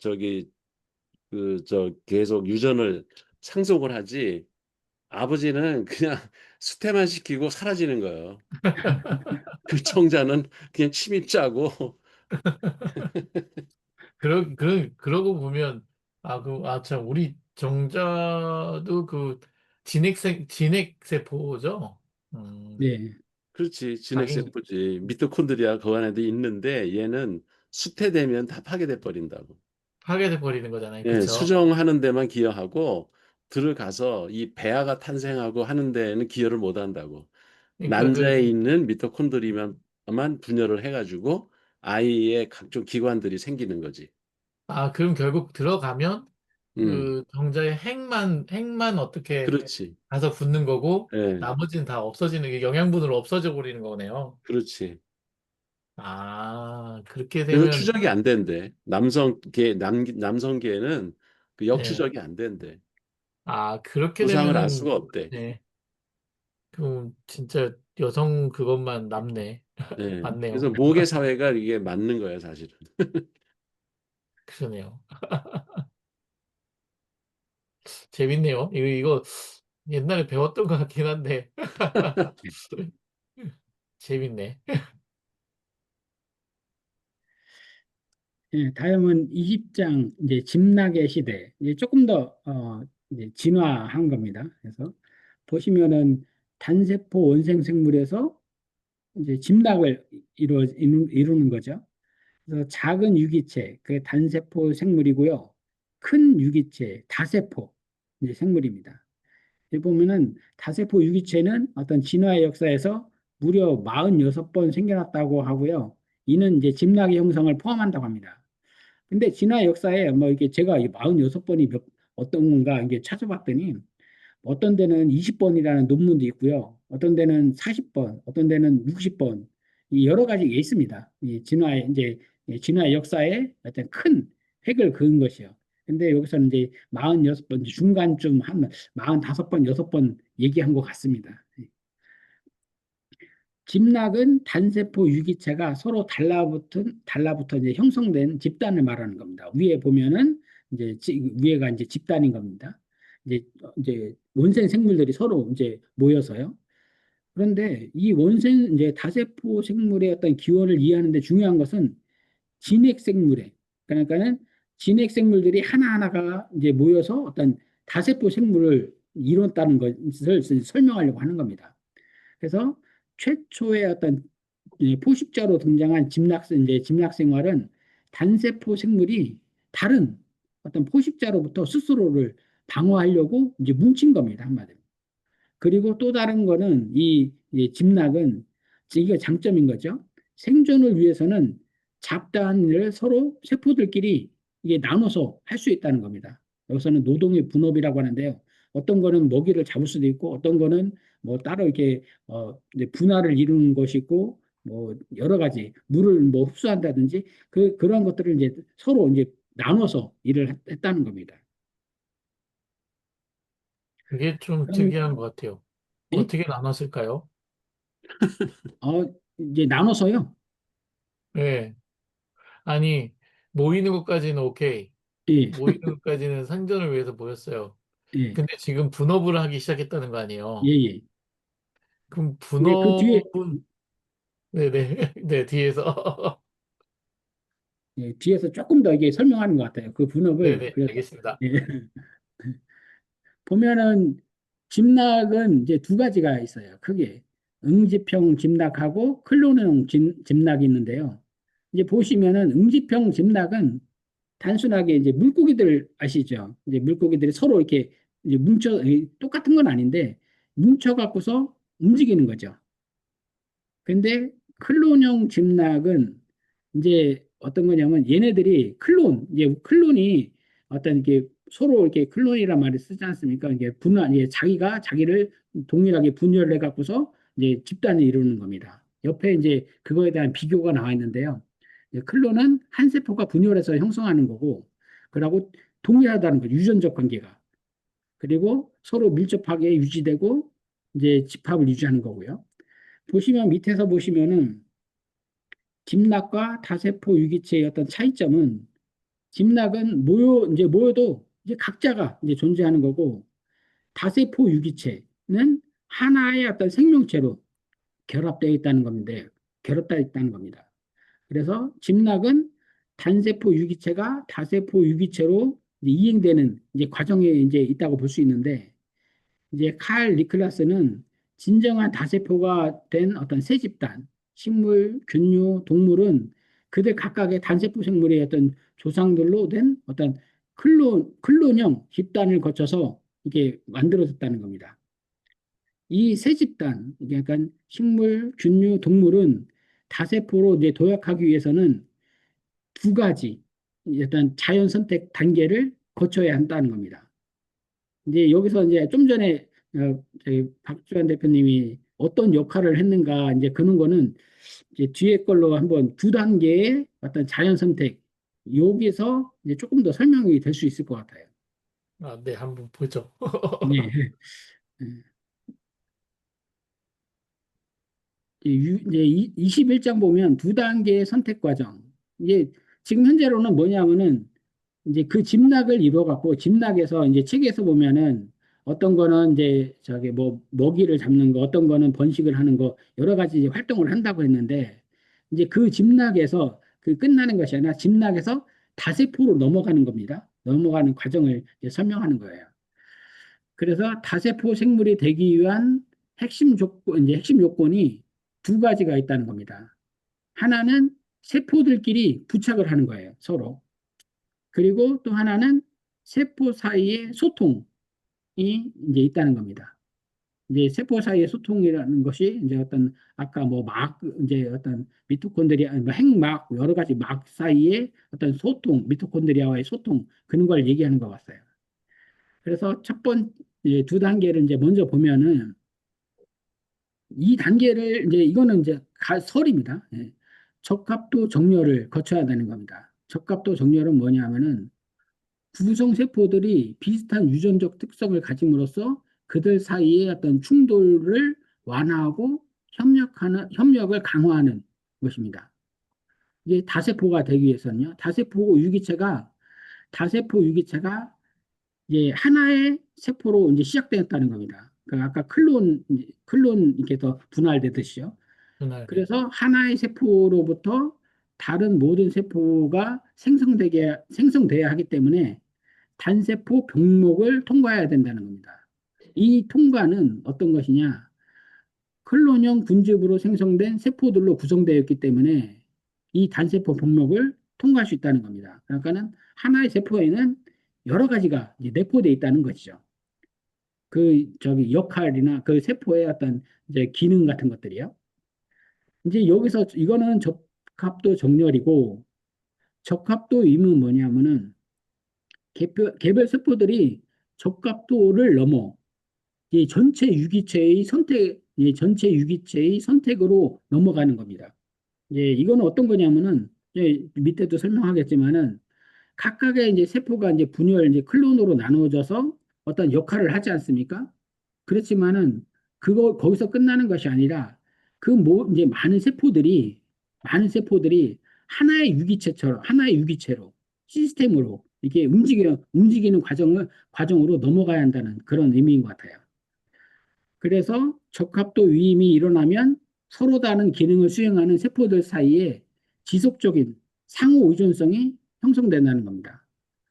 계속 유전을 상속을 하지. 아버지는 그냥 수태만 시키고 사라지는 거예요. 그 청자는 그냥 침입자고. 그러고 보면, 참, 우리 정자도 진핵세포죠? 네. 그렇지. 자기, 진핵세포지. 미토콘드리아 그 안에도 있는데 얘는 수태되면 다 파괴돼 버린다고. 파괴돼 버리는 거잖아요. 예, 그쵸? 수정하는 데만 기여하고 들어가서 이 배아가 탄생하고 하는 데에는 기여를 못 한다고. 그러니까 난자에 있는 미토콘드리아만 분열을 해가지고 아이의 각종 기관들이 생기는 거지. 그럼 결국 들어가면 음, 정자의 핵만 어떻게 그렇지. 가서 붙는 거고, 예, 나머지는 다 없어지는 게 영양분으로 없어져 버리는 거네요. 그렇지. 그렇게 그래서 되면, 추적이 안 된대. 남성계는 그 네. 역추적이 안 된대. 그렇게 조상을 알 되면은, 수가 없대. 네. 그럼 진짜 여성 그것만 남네. 예. 그래서 맞네요. 모계 사회가 이게 맞는 거야, 사실은. 그러네요. 재밌네요. 이거 옛날에 배웠던 것 같긴 한데, 재밌네. 예, 다음은 20장 이제 집락의 시대. 이제 조금 더 이제 진화한 겁니다. 그래서 보시면은 단세포 원생 생물에서 이제 집락을 이루는 거죠. 그래서 작은 유기체, 그게 단세포 생물이고요. 큰 유기체, 다세포 이제 생물입니다. 여기 보면은 다세포 유기체는 어떤 진화의 역사에서 무려 46번 생겨났다고 하고요. 이는 이제 집락의 형성을 포함한다고 합니다. 근데 진화 역사에 뭐 이게 제가 이 46번이 어떤 건가 이게 찾아봤더니 어떤 데는 20번이라는 논문도 있고요. 어떤 데는 40번, 어떤 데는 60번. 이 여러 가지 게 있습니다. 이 진화의 이제 진화의 역사에 어떤 큰 획을 그은 것이요. 근데 여기서는 이제 46번 중간쯤 한 45번, 6번 얘기한 것 같습니다. 집락은 단세포 유기체가 서로 달라붙어 이제 형성된 집단을 말하는 겁니다. 위에 보면은 이제 위에가 이제 집단인 겁니다. 이제 원생 생물들이 서로 이제 모여서요. 그런데 이 원생 이제 다세포 생물의 어떤 기원을 이해하는 데 중요한 것은 진핵 생물에 그러니까는 진핵 생물들이 하나하나가 이제 모여서 어떤 다세포 생물을 이뤘다는 것을 설명하려고 하는 겁니다. 그래서 최초의 어떤 포식자로 등장한 집락 생활은 단세포 생물이 다른 어떤 포식자로부터 스스로를 방어하려고 이제 뭉친 겁니다, 한마디로. 그리고 또 다른 거는 이 집락은 이게 장점인 거죠. 생존을 위해서는 잡다한 일을 서로 세포들끼리 이게 나눠서 할 수 있다는 겁니다. 여기서는 노동의 분업이라고 하는데요. 어떤 거는 먹이를 잡을 수도 있고 어떤 거는 뭐 따로 이렇게 이제 분할을 이루는 것이 있고 뭐 여러 가지 물을 뭐 흡수한다든지 그런 것들을 이제 서로 이제 나눠서 일을 했다는 겁니다. 그게 좀 그럼 특이한 것 같아요. 예? 어떻게 나눴을까요? 어, 이제 나눠서요. 네. 아니, 모이는 것까지는 오케이. 예, 모이는 것까지는 생존을 위해서 모였어요. 예, 근데 지금 분업을 하기 시작했다는 거 예, 아니에요? 예. 그럼 근데 그 뒤에 분업은, 네네, 네, 뒤에서. 예, 뒤에서 조금 더 이게 설명하는 것 같아요. 그 분업을 네네, 그래서 알겠습니다. 예. 보면은 집락은 이제 두 가지가 있어요. 크게 응집형 집락하고 클론형 집락이 있는데요. 이제 보시면은 응집형 집락은 단순하게 이제 물고기들 아시죠? 이제 물고기들이 서로 이렇게 이제 똑같은 건 아닌데 뭉쳐 갖고서 움직이는 거죠. 근데 클론형 집락은 이제 어떤 거냐면 얘네들이 이제 클론이 어떤 이렇게 서로 이렇게 클론이란 말을 쓰지 않습니까? 이게 이게 자기가 자기를 동일하게 분열해 갖고서 이제 집단을 이루는 겁니다. 옆에 이제 그거에 대한 비교가 나와 있는데요. 클론은 한 세포가 분열해서 형성하는 거고, 그러고 동일하다는 거죠. 유전적 관계가. 그리고 서로 밀접하게 유지되고 이제 집합을 유지하는 거고요. 보시면 밑에서 보시면은 집락과 다세포 유기체의 어떤 차이점은 집락은 모여도 이제 각자가 이제 존재하는 거고 다세포 유기체는 하나의 어떤 생명체로 결합되어 있다는 건데 결합되어 있다는 겁니다. 그래서 집락은 단세포 유기체가 다세포 유기체로 이제 이행되는 이제 과정에 이제 있다고 볼 수 있는데 이제 칼 니클라스는 진정한 다세포가 된 어떤 새 집단, 식물, 균류, 동물은 그들 각각의 단세포 생물의 어떤 조상들로 된 어떤 클론형 집단을 거쳐서 이게 만들어졌다는 겁니다. 이 새 집단, 이게 약간 식물, 균류, 동물은 다세포로 이제 도약하기 위해서는 두 가지 일단 자연 선택 단계를 거쳐야 한다는 겁니다. 이제 여기서 이제 좀 전에 저희 박주환 대표님이 어떤 역할을 했는가 이제 그런 거는 이제 뒤에 걸로 한번 두 단계의 어떤 자연 선택 여기서 이제 조금 더 설명이 될 수 있을 것 같아요. 아, 네, 한번 보죠. 네. 이제 21장 보면 두 단계의 선택 과정. 이게 지금 현재로는 뭐냐면은 이제 그 집락을 이루어 갖고 집락에서 이제 책에서 보면은 어떤 거는 이제 저기 뭐 먹이를 잡는 거, 어떤 거는 번식을 하는 거 여러 가지 이제 활동을 한다고 했는데 이제 그 집락에서 그 끝나는 것이 아니라 집락에서 다세포로 넘어가는 겁니다. 넘어가는 과정을 이제 설명하는 거예요. 그래서 다세포 생물이 되기 위한 핵심 요건이 두 가지가 있다는 겁니다. 하나는 세포들끼리 부착을 하는 거예요, 서로. 그리고 또 하나는 세포 사이의 소통이 이제 있다는 겁니다. 이제 세포 사이의 소통이라는 것이 이제 어떤 아까 뭐 막 이제 어떤 미토콘드리아 뭐 핵막 여러 가지 막 사이의 어떤 소통 미토콘드리아와의 소통 그런 걸 얘기하는 것 같아요. 그래서 두 단계를 이제 먼저 보면은 이 단계를 이제 이거는 이제 설입니다. 예. 적합도 정렬을 거쳐야 되는 겁니다. 적합도 정렬은 뭐냐면은 구성 세포들이 비슷한 유전적 특성을 가짐으로써 그들 사이의 어떤 충돌을 완화하고 협력을 강화하는 것입니다. 이게 다세포가 되기 위해서는요. 다세포 유기체가 이제 하나의 세포로 이제 시작되었다는 겁니다. 그 아까 클론 이렇게 더 분할되듯이요. 그날, 네. 그래서 하나의 세포로부터 다른 모든 세포가 생성돼야 하기 때문에 단세포 병목을 통과해야 된다는 겁니다. 이 통과는 어떤 것이냐? 클론형 군집으로 생성된 세포들로 구성되어 있기 때문에 이 단세포 병목을 통과할 수 있다는 겁니다. 그러니까는 하나의 세포에는 여러 가지가 이제 내포되어 있다는 것이죠. 역할이나 그 세포의 어떤 이제 기능 같은 것들이요. 이제 여기서 이거는 적합도 정렬이고 적합도 의무는 뭐냐면은 개별 세포들이 적합도를 넘어 전체 유기체의 선택으로 넘어가는 겁니다. 이거는 어떤 거냐면은 밑에도 설명하겠지만은 각각의 이제 세포가 이제 이제 클론으로 나누어져서 어떤 역할을 하지 않습니까? 그렇지만은 거기서 끝나는 것이 아니라 이제 많은 세포들이 하나의 유기체로 시스템으로 이게 움직이는 과정으로 넘어가야 한다는 그런 의미인 것 같아요. 그래서 적합도 위임이 일어나면 서로 다른 기능을 수행하는 세포들 사이에 지속적인 상호 의존성이 형성된다는 겁니다.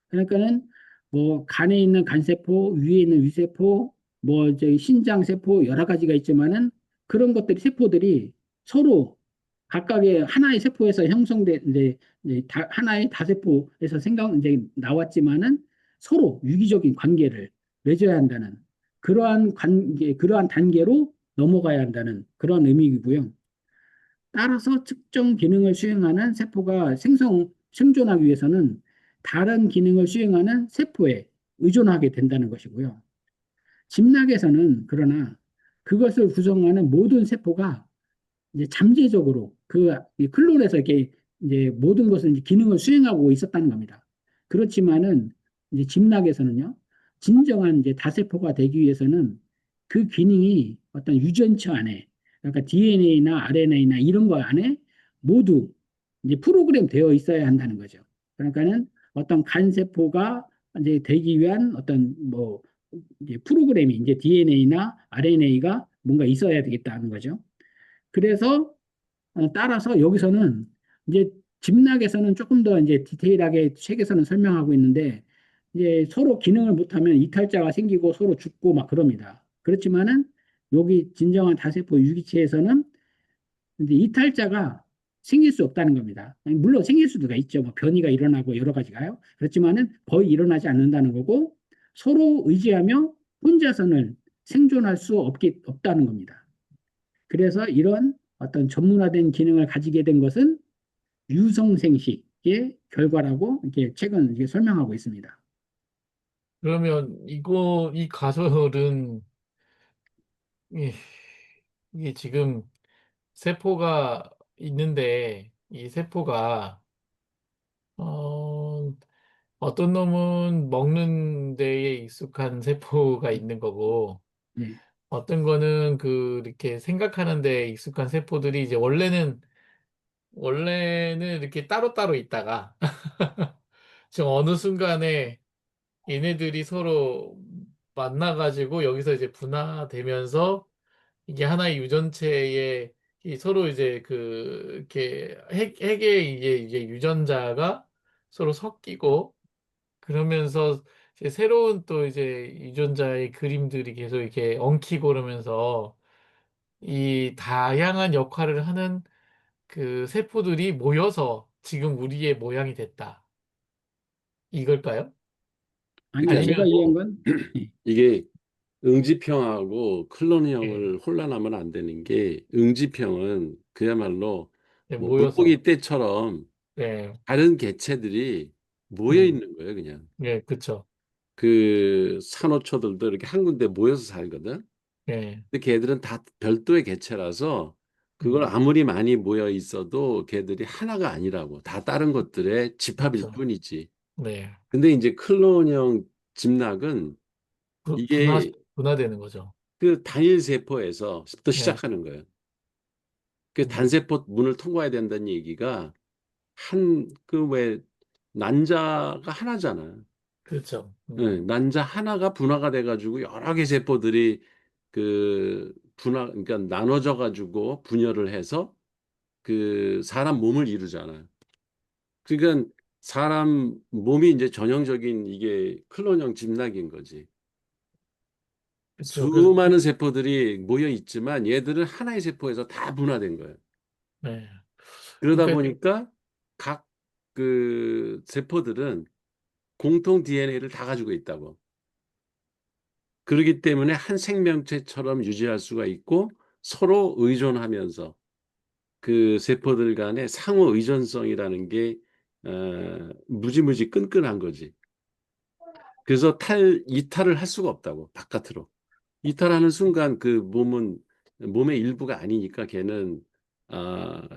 그러니까는 뭐 간에 있는 간세포, 위에 있는 위세포, 뭐 이제 신장세포 여러 가지가 있지만은 그런 세포들이 서로 각각의 하나의 세포에서 형성된 이제 하나의 다세포에서 이제 나왔지만은 서로 유기적인 관계를 맺어야 한다는 그러한 단계로 넘어가야 한다는 그런 의미이고요. 따라서 특정 기능을 수행하는 세포가 생존하기 위해서는 다른 기능을 수행하는 세포에 의존하게 된다는 것이고요. 집락에서는 그러나 그것을 구성하는 모든 세포가 이제 잠재적으로 이 클론에서 이렇게 이제 모든 것을 이제 기능을 수행하고 있었다는 겁니다. 그렇지만은 이제 집락에서는요, 진정한 이제 다세포가 되기 위해서는 그 기능이 어떤 유전처 안에, 그러니까 DNA나 RNA나 이런 거 안에 모두 이제 프로그램 되어 있어야 한다는 거죠. 그러니까는 어떤 간세포가 이제 되기 위한 어떤 뭐 이제 프로그램이 이제 DNA나 RNA가 뭔가 있어야 되겠다는 거죠. 그래서 따라서 여기서는 이제 집락에서는 조금 더 이제 디테일하게 책에서는 설명하고 있는데 이제 서로 기능을 못하면 이탈자가 생기고 서로 죽고 막 그럽니다. 그렇지만은 여기 진정한 다세포 유기체에서는 이제 이탈자가 생길 수 없다는 겁니다. 물론 생길 수도 있죠. 뭐 변이가 일어나고 여러 가지가요. 그렇지만은 거의 일어나지 않는다는 거고 서로 의지하며 혼자서는 생존할 수 없다는 겁니다. 그래서 이런 어떤 전문화된 기능을 가지게 된 것은 유성생식의 결과라고 이렇게 책은 이렇게 설명하고 있습니다. 그러면 이 가설은 이- 이게 지금 세포가 있는데 이 세포가 어, 어떤 놈은 먹는 데에 익숙한 세포가 있는 거고 네, 어떤 거는 이렇게 생각하는 데 익숙한 세포들이 이제 원래는 이렇게 따로따로 있다가 지금 어느 순간에 얘네들이 서로 만나가지고 여기서 이제 분화되면서 이게 하나의 유전체에 이 서로 이제 이렇게 핵의 이게 유전자가 서로 섞이고 그러면서 이제 새로운 또 이제 유전자의 그림들이 계속 이렇게 엉키고 그러면서 이 다양한 역할을 하는 그 세포들이 모여서 지금 우리의 모양이 됐다. 이걸까요? 아니요, 그러니까 제가 아니면 이해한 건 이게 응집형하고 예, 클론형을 혼란하면 안 되는 게 응집형은 그야말로 예, 뭐 모여서 물고기 떼처럼 예, 다른 개체들이 모여 음, 있는 거예요, 그냥. 예, 그쵸. 그 산호초들도 이렇게 한 군데 모여서 살거든. 예, 근데 걔들은 다 별도의 개체라서 그걸 음, 아무리 많이 모여 있어도 걔들이 하나가 아니라고. 다 다른 것들의 집합일 그쵸. 뿐이지. 네. 근데 이제 클론형 집락은 분화, 이게 분화되는 거죠. 그 단일 세포에서부터 예, 시작하는 거예요. 그 음, 단세포 문을 통과해야 된다는 얘기가 그 왜 난자가 하나잖아. 그렇죠. 예, 난자 하나가 분화가 돼가지고 여러 개 세포들이 그러니까 나눠져 가지고 분열을 해서 그 사람 몸을 이루잖아. 그러니까 사람 몸이 이제 전형적인 이게 클론형 집락인 거지. 그렇죠. 수많은 세포들이 모여 있지만 얘들은 하나의 세포에서 다 분화된 거예요. 네. 그러다 그러니까 보니까 각 그 세포들은 공통 DNA를 다 가지고 있다고. 그렇기 때문에 한 생명체처럼 유지할 수가 있고 서로 의존하면서 그 세포들 간의 상호 의존성이라는 게 무지무지 끈끈한 거지. 그래서 이탈을 할 수가 없다고, 바깥으로. 이탈하는 순간 그 몸의 일부가 아니니까 걔는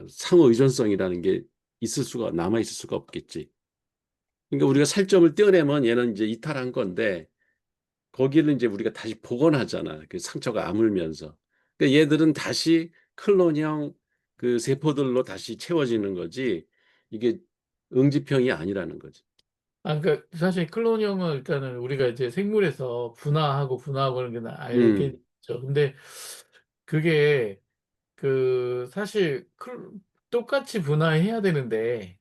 상호 의존성이라는 게 남아 있을 수가 없겠지. 그러니까 우리가 살점을 떼어내면 얘는 이제 이탈한 건데 거기를 이제 우리가 다시 복원하잖아. 그 상처가 아물면서. 그러니까 얘들은 다시 클론형 그 세포들로 다시 채워지는 거지. 이게 응집형이 아니라는 거지. 그러니까 사실 클론형은 일단은 우리가 이제 생물에서 분화하고 그런 게 음, 알겠죠. 근데 그게 사실 똑같이 분화해야 되는데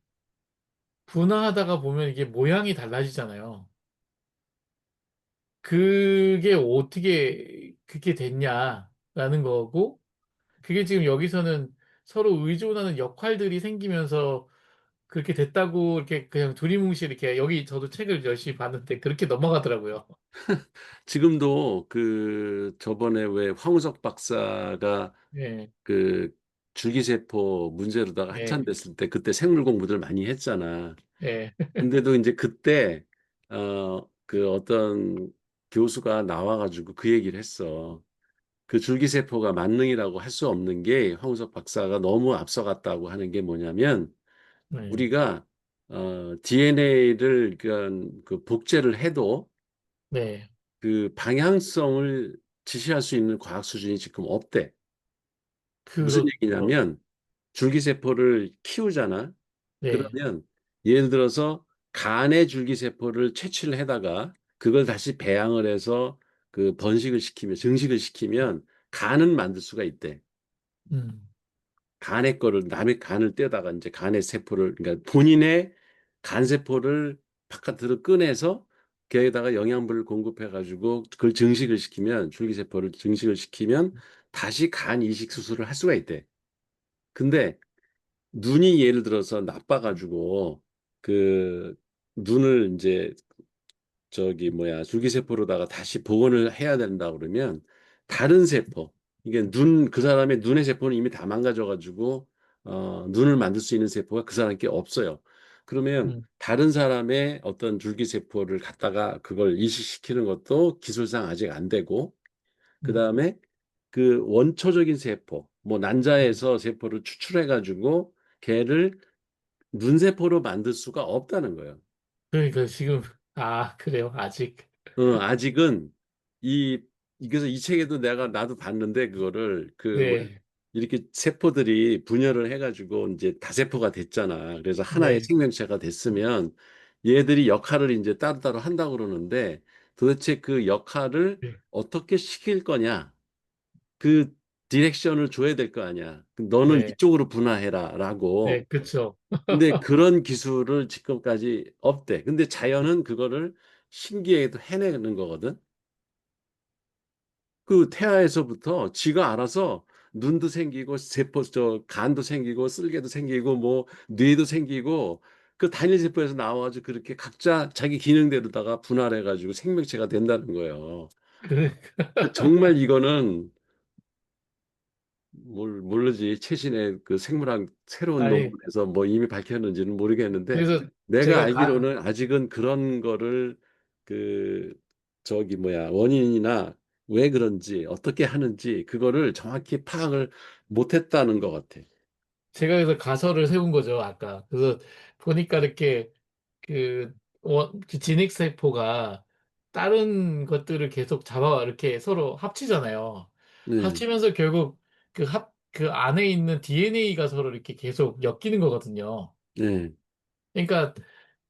분화하다가 보면 이게 모양이 달라지잖아요. 그게 어떻게 그렇게 됐냐라는 거고 그게 지금 여기서는 서로 의존하는 역할들이 생기면서 그렇게 됐다고 이렇게 그냥 두리뭉실 이렇게 여기 저도 책을 열심히 봤는데 그렇게 넘어가더라고요. 지금도 그 저번에 왜 황우석 박사가 예, 그 줄기세포 문제로다가 예, 한참 됐을 때 그때 생물 공부들 많이 했잖아. 예, 근데도 이제 그때 그 어떤 교수가 나와가지고 그 얘기를 했어. 그 줄기세포가 만능이라고 할 수 없는 게 황우석 박사가 너무 앞서갔다고 하는 게 뭐냐면 네, 우리가 DNA를 그 복제를 해도 네, 그 방향성을 지시할 수 있는 과학 수준이 지금 없대. 무슨 그렇죠. 얘기냐면 줄기세포를 키우잖아. 네, 그러면 예를 들어서 간의 줄기세포를 채취를 해다가 그걸 다시 배양을 해서 그 번식을 시키면 증식을 시키면 간은 만들 수가 있대. 음, 간의 거를 남의 간을 떼다가 이제 간의 세포를 그러니까 본인의 간 세포를 바깥으로 꺼내서 거기에다가 영양분을 공급해 가지고 그걸 증식을 시키면 줄기세포를 증식을 시키면 다시 간 이식 수술을 할 수가 있대. 근데 눈이 예를 들어서 나빠가지고 그 눈을 이제 저기 뭐야 줄기세포로다가 다시 복원을 해야 된다 그러면 다른 세포 이게 눈 그 사람의 눈의 세포는 이미 다 망가져가지고 눈을 만들 수 있는 세포가 그 사람께 없어요. 그러면 음, 다른 사람의 어떤 줄기세포를 갖다가 그걸 이식시키는 것도 기술상 아직 안 되고 그 음, 다음에 그 원초적인 세포 뭐 음. 난자에서 세포를 추출해가지고 걔를 눈세포로 만들 수가 없다는 거예요. 그러니까 지금, 그래요. 아직. 아직은 이 그래서 이 책에도 나도 봤는데 그거를 그 왜 네, 이렇게 세포들이 분열을 해가지고 이제 다세포가 됐잖아. 그래서 하나의 네, 생명체가 됐으면 얘들이 역할을 이제 따로따로 한다고 그러는데 도대체 그 역할을 네, 어떻게 시킬 거냐? 그 디렉션을 줘야 될 거 아니야. 너는 네, 이쪽으로 분화해라라고. 네, 그쵸. 근데 그런 기술을 지금까지 없대. 근데 자연은 그거를 신기하게도 해내는 거거든. 그 태아에서부터 지가 알아서 눈도 생기고 세포 저 간도 생기고 쓸개도 생기고 뭐 뇌도 생기고 그 단일 세포에서 나와가지고 그렇게 각자 자기 기능대로다가 분할해가지고 생명체가 된다는 거예요. 그래, 정말 이거는 모르지 최신의 그 생물학 새로운 아니, 논문에서 뭐 이미 밝혔는지는 모르겠는데 그래서 내가 제가 알기로는 아직은 그런 거를 그 저기 뭐야 원인이나 왜 그런지 어떻게 하는지 그거를 정확히 파악을 못했다는 것 같아. 제가 그래서 가설을 세운 거죠, 아까. 그래서 보니까 이렇게 그 진핵세포가 다른 것들을 계속 잡아 이렇게 서로 합치잖아요. 네, 합치면서 결국 그 안에 있는 DNA가 서로 이렇게 계속 엮이는 거거든요. 네, 그러니까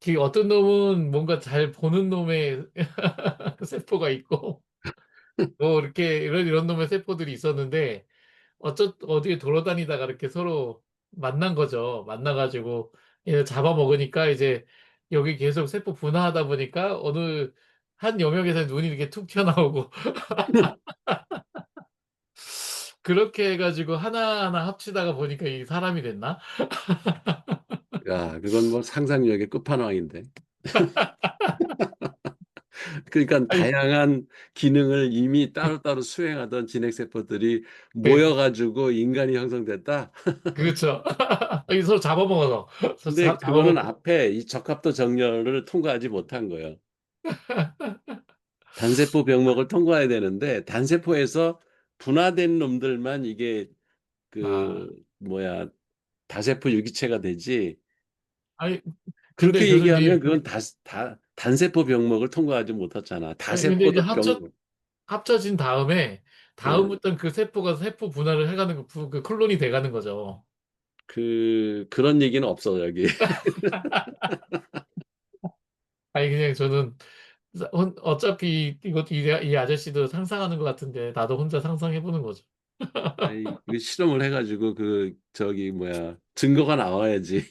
그 어떤 놈은 뭔가 잘 보는 놈의 그 세포가 있고, 뭐 이렇게 이런 놈의 세포들이 있었는데, 어디에 돌아다니다가 이렇게 서로 만난 거죠. 만나가지고 얘를 잡아먹으니까 이제 여기 계속 세포 분화하다 보니까 어느 한 영역에서 눈이 이렇게 툭 튀어나오고 그렇게 해가지고 하나하나 합치다가 보니까 이 사람이 됐나? 야 그건 뭐 상상력의 끝판왕인데. 그러니까 아니, 다양한 기능을 이미 따로따로 수행하던 진핵세포들이 네, 모여가지고 인간이 형성됐다. 그렇죠. 이 서로 잡아먹어서 근데 그거는 잡아먹고 앞에 이 적합도 정렬을 통과하지 못한 거예요. 단세포 병목을 통과해야 되는데 단세포에서 분화된 놈들만 이게 그 아 뭐야 다세포 유기체가 되지. 아니 근데 그렇게 얘기하면 교수님 그건 단세포 병목을 통과하지 못했잖아. 아니 근데 이제 다세포도 병목. 합쳐진 다음에 어, 다음부터는 그 세포가 세포 분할을 해가는 그 클론이 돼가는 거죠. 그런 얘기는 없어 여기. 아니 그냥 저는 어차피 이 아저씨도 상상하는 것 같은데 나도 혼자 상상해보는 거죠. 아니, 그 실험을 해가지고 그 저기 뭐야 증거가 나와야지.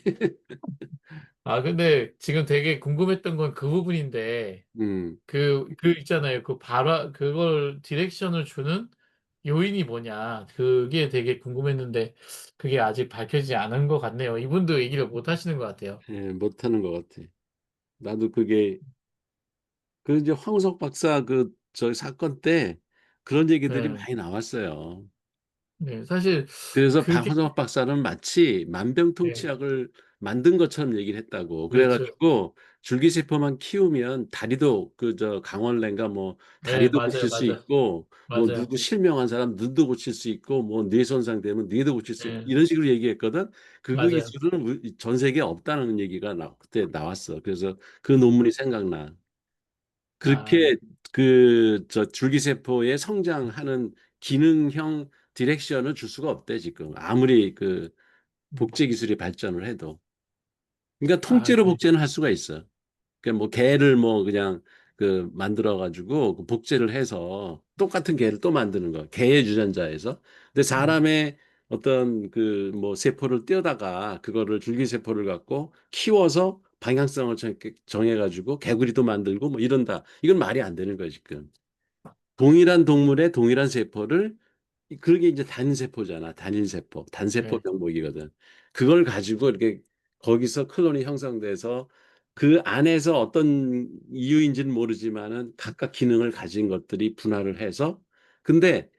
근데 지금 되게 궁금했던 건 그 부분인데 음, 그 있잖아요. 그걸 디렉션을 주는 요인이 뭐냐. 그게 되게 궁금했는데 그게 아직 밝혀지지 않은 것 같네요. 이분도 얘기를 못 하시는 것 같아요. 예, 못하는 것 같아. 나도 그게 그 이제 황우석 박사 그 저 사건 때 그런 얘기들이 네. 많이 나왔어요. 네. 사실 그래서 그게 황우석 박사는 마치 네. 만병통치약을 만든 것처럼 얘기를 했다고. 그렇죠. 그래가지고 줄기세포만 키우면 다리도 저 강원래인가 뭐 네, 다리도 맞아요, 고칠 수 맞아, 있고 뭐 맞아요. 누구 실명한 사람 눈도 고칠 수 있고 뭐 뇌 손상 되면 뇌도 고칠 수 있고 네, 이런 식으로 얘기했거든. 그 맞아요. 기술은 전 세계에 없다는 얘기가 그때 나왔어. 그래서 그 음. 논문이 생각나. 아, 그렇게 저 줄기세포의 성장하는 기능형 디렉션을 줄 수가 없대 지금. 아무리 그 음. 복제 기술이 발전을 해도. 그러니까 아, 통째로 네. 복제는 할 수가 있어. 그러니까 뭐 개를 뭐 그냥 그 만들어 가지고 그 복제를 해서 똑같은 개를 또 만드는 거. 개의 유전자에서. 근데 음, 사람의 어떤 그 뭐 세포를 떼어다가 그거를 줄기세포를 갖고 키워서 방향성을 정해 가지고 개구리도 만들고 뭐 이런다. 이건 말이 안 되는 거예요, 지금. 동일한 동물의 동일한 세포를 그게 이제 단세포잖아. 단일세포. 단세포 네. 병목이거든. 그걸 가지고 이렇게 거기서 클론이 형성돼서 그 안에서 어떤 이유인지는 모르지만은 각각 기능을 가진 것들이 분할을 해서 근데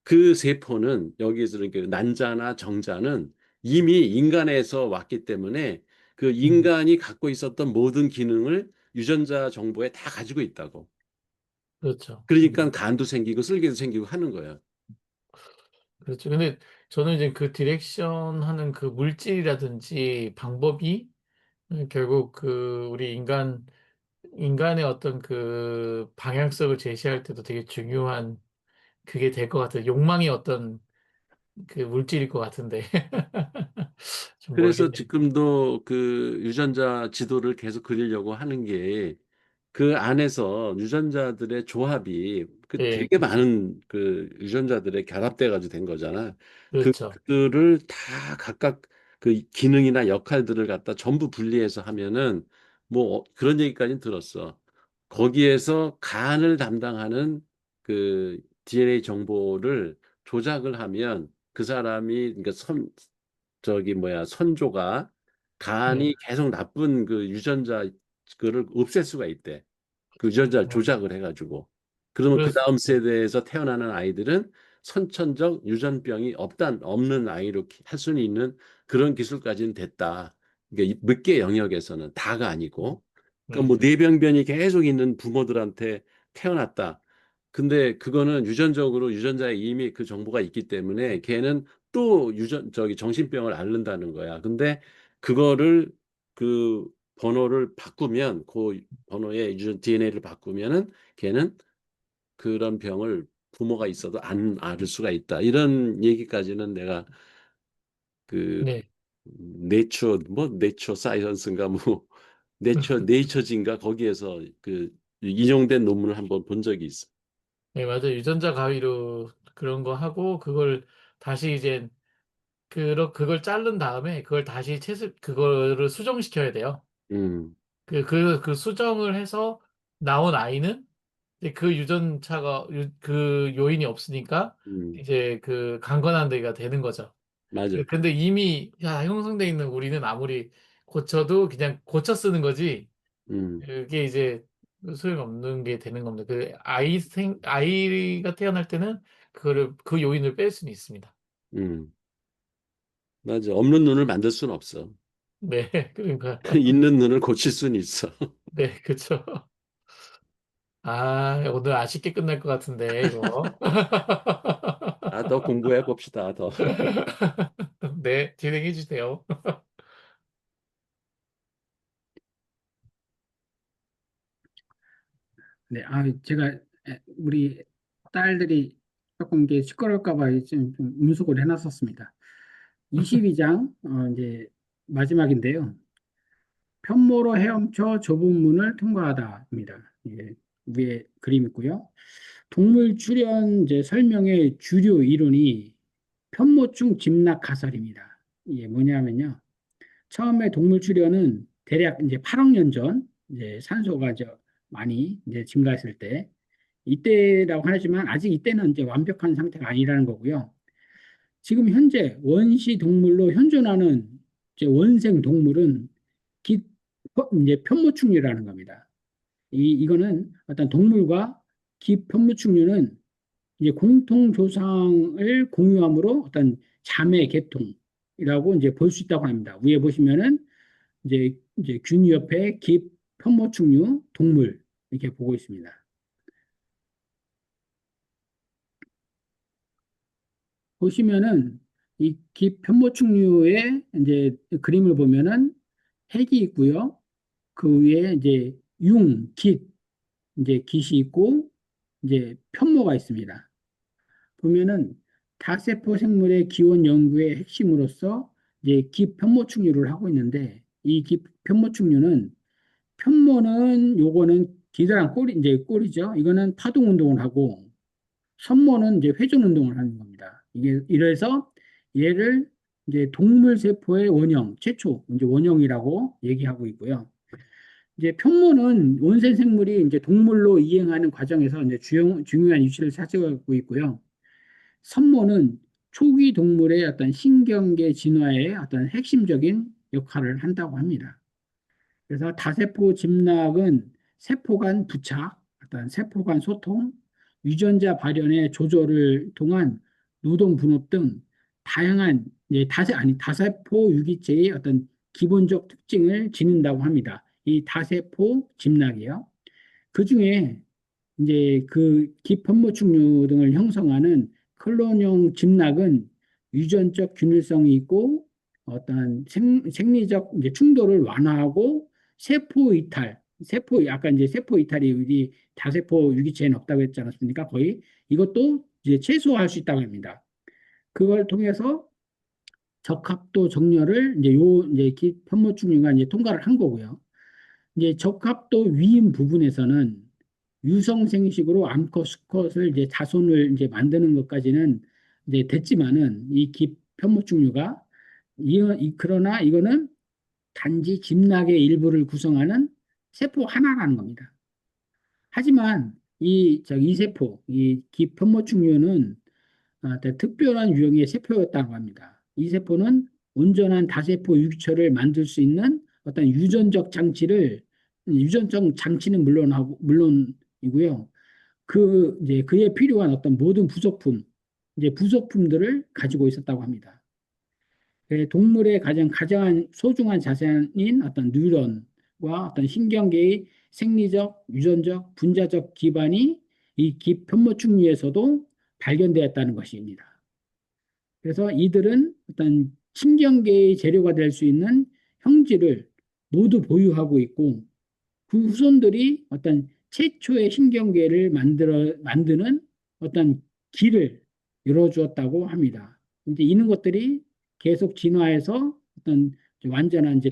그 세포는 여기서 이렇게 난자나 정자는 이미 인간에서 왔기 때문에 그 음, 인간이 갖고 있었던 모든 기능을 유전자 정보에 다 가지고 있다고. 그렇죠. 그러니까 간도 생기고 쓸개도 생기고 하는 거야. 그렇죠. 근데 저는 이제 그 디렉션 하는 그 물질이라든지 방법이 결국 그 우리 인간의 어떤 그 방향성을 제시할 때도 되게 중요한 그게 될 것 같아요. 욕망이 어떤 그 물질일 것 같은데. 좀 그래서 멀겠네요. 지금도 그 유전자 지도를 계속 그리려고 하는 게 그 안에서 유전자들의 조합이 그 예, 되게 그렇죠. 많은 그 유전자들의 결합돼 가지고 된 거잖아. 그렇죠. 그들을 다 각각 그 기능이나 역할들을 갖다 전부 분리해서 하면은 뭐 그런 얘기까지는 들었어. 거기에서 간을 담당하는 그 DNA 정보를 조작을 하면 그 사람이 그러니까 저기 뭐야 선조가 네. 간이 계속 나쁜 그 유전자 그거를 없앨 수가 있대. 그 유전자를 어, 조작을 해가지고. 그러면 그 그래서 다음 세대에서 태어나는 아이들은 선천적 유전병이 없는 아이로 할 수는 있는 그런 기술까지는 됐다. 그러니까 몇 개 영역에서는 다가 아니고. 그러니까 네. 뭐 뇌병변이 계속 있는 부모들한테 태어났다. 근데 그거는 유전적으로 유전자에 이미 그 정보가 있기 때문에 걔는 또 저기 정신병을 앓는다는 거야. 근데 그거를 그 번호를 바꾸면 그 번호의 유전 DNA를 바꾸면은 걔는 그런 병을 부모가 있어도 안 앓을 수가 있다. 이런 얘기까지는 내가 그 네. 네처 사이언스인가 뭐 네이처진가 거기에서 그 인용된 논문을 한번 본 적이 있어. 네, 맞아요. 유전자 가위로 그런 거 하고 그걸 다시 이제 그걸 자른 다음에 그걸 다시 그거를 수정시켜야 돼요. 음, 그 수정을 해서 나온 아이는 이제 그 유전차가 그 요인이 없으니까 음, 이제 그 강건한 데가 되는 거죠. 맞아. 근데 이미 형성돼 있는 우리는 아무리 고쳐도 그냥 고쳐 쓰는 거지. 음, 그게 이제 소용없는 게 되는 겁니다. 아이가 태어날 때는 그 요인을 뺄 수는 있습니다. 음, 맞아. 없는 눈을 만들 수는 없어. 네, 그러니까 있는 눈을 고칠 수는 있어. 네, 그렇죠. 아, 오늘 아쉽게 끝날 것 같은데 이거. 아, 더 공부해 봅시다. 더. 네, 진행해 주세요. 네, 제가 우리 딸들이 조금 이게 시끄러울까 봐 좀 음수를 해놨었습니다. 22장 이제 마지막인데요. 편모로 헤엄쳐 좁은 문을 통과하다입니다. 예, 위에 그림 있고요. 동물 출현 이제 설명의 주류 이론이 편모충 집락 가설입니다. 이게 뭐냐면요. 처음에 동물 출현은 대략 이제 8억 년 전 이제 산소가 이제 많이 이제 증가했을 때 이때라고 하지만 아직 이때는 이제 완벽한 상태가 아니라는 거고요. 지금 현재 원시 동물로 현존하는 이제 원생 동물은 기, 이제 편모충류라는 겁니다. 이거는 어떤 동물과 기편무충류는 이제 공통 조상을 공유함으로 어떤 자매 계통이라고 이제 볼 수 있다고 합니다. 위에 보시면은 이제 균 옆에 편모축류, 동물 이렇게 보고 있습니다. 보시면은 이 편모축류의 이제 그림을 보면은 핵이 있고요. 그 위에 이제 이제 깃이 있고 이제 편모가 있습니다. 보면은 다세포 생물의 기원 연구의 핵심으로서 이제 기편모축류를 하고 있는데 이 기편모축류는 편모는 요거는 기다란 꼬리 이제 꼬리죠. 이거는 파동 운동을 하고 선모는 이제 회전 운동을 하는 겁니다. 이게 이래서 얘를 이제 동물 세포의 원형 최초 이제 원형이라고 얘기하고 있고요. 이제 편모는 원생 생물이 이제 동물로 이행하는 과정에서 이제 중요한 위치를 차지하고 있고요. 선모는 초기 동물의 어떤 신경계 진화의 어떤 핵심적인 역할을 한다고 합니다. 그래서 다세포 집락은 세포 간 부착, 어떤 세포 간 소통, 유전자 발현의 조절을 통한 노동 분업 등 다양한 다세포 유기체의 어떤 기본적 특징을 지닌다고 합니다. 이 다세포 집락이요. 그 중에 이제 그 기편모축류 등을 형성하는 클론형 집락은 유전적 균일성이 있고 어떤 생리적 이제 충돌을 완화하고 세포 이탈, 아까 이제 세포 이탈이 우리 다세포 유기체에는 없다고 했지 않았습니까? 거의 이것도 이제 최소화할 수 있다고 합니다. 그걸 통해서 적합도 정렬을 이제 기편모축류가 이제 통과를 한 거고요. 이제 적합도 위임 부분에서는 유성생식으로 암컷, 수컷을 이제 자손을 이제 만드는 것까지는 이제 됐지만은 이 편모축류가 그러나 이거는 단지 집락의 일부를 구성하는 세포 하나라는 겁니다. 하지만 이 세포, 이 기편모축류는 특별한 유형의 세포였다고 합니다. 이 세포는 온전한 다세포 유기체를 만들 수 있는 어떤 유전적 장치는 물론이고요. 이제 그에 필요한 어떤 모든 이제 부속품들을 가지고 있었다고 합니다. 동물의 가장 소중한 자산인 어떤 뉴런과 어떤 신경계의 생리적, 유전적, 분자적 기반이 이 기편모축류에서도 발견되었다는 것입니다. 그래서 이들은 어떤 신경계의 재료가 될 수 있는 형질을 모두 보유하고 있고 그 후손들이 어떤 최초의 신경계를 만드는 어떤 길을 열어주었다고 합니다. 이제 이런 것들이 계속 진화해서 어떤 완전한 이제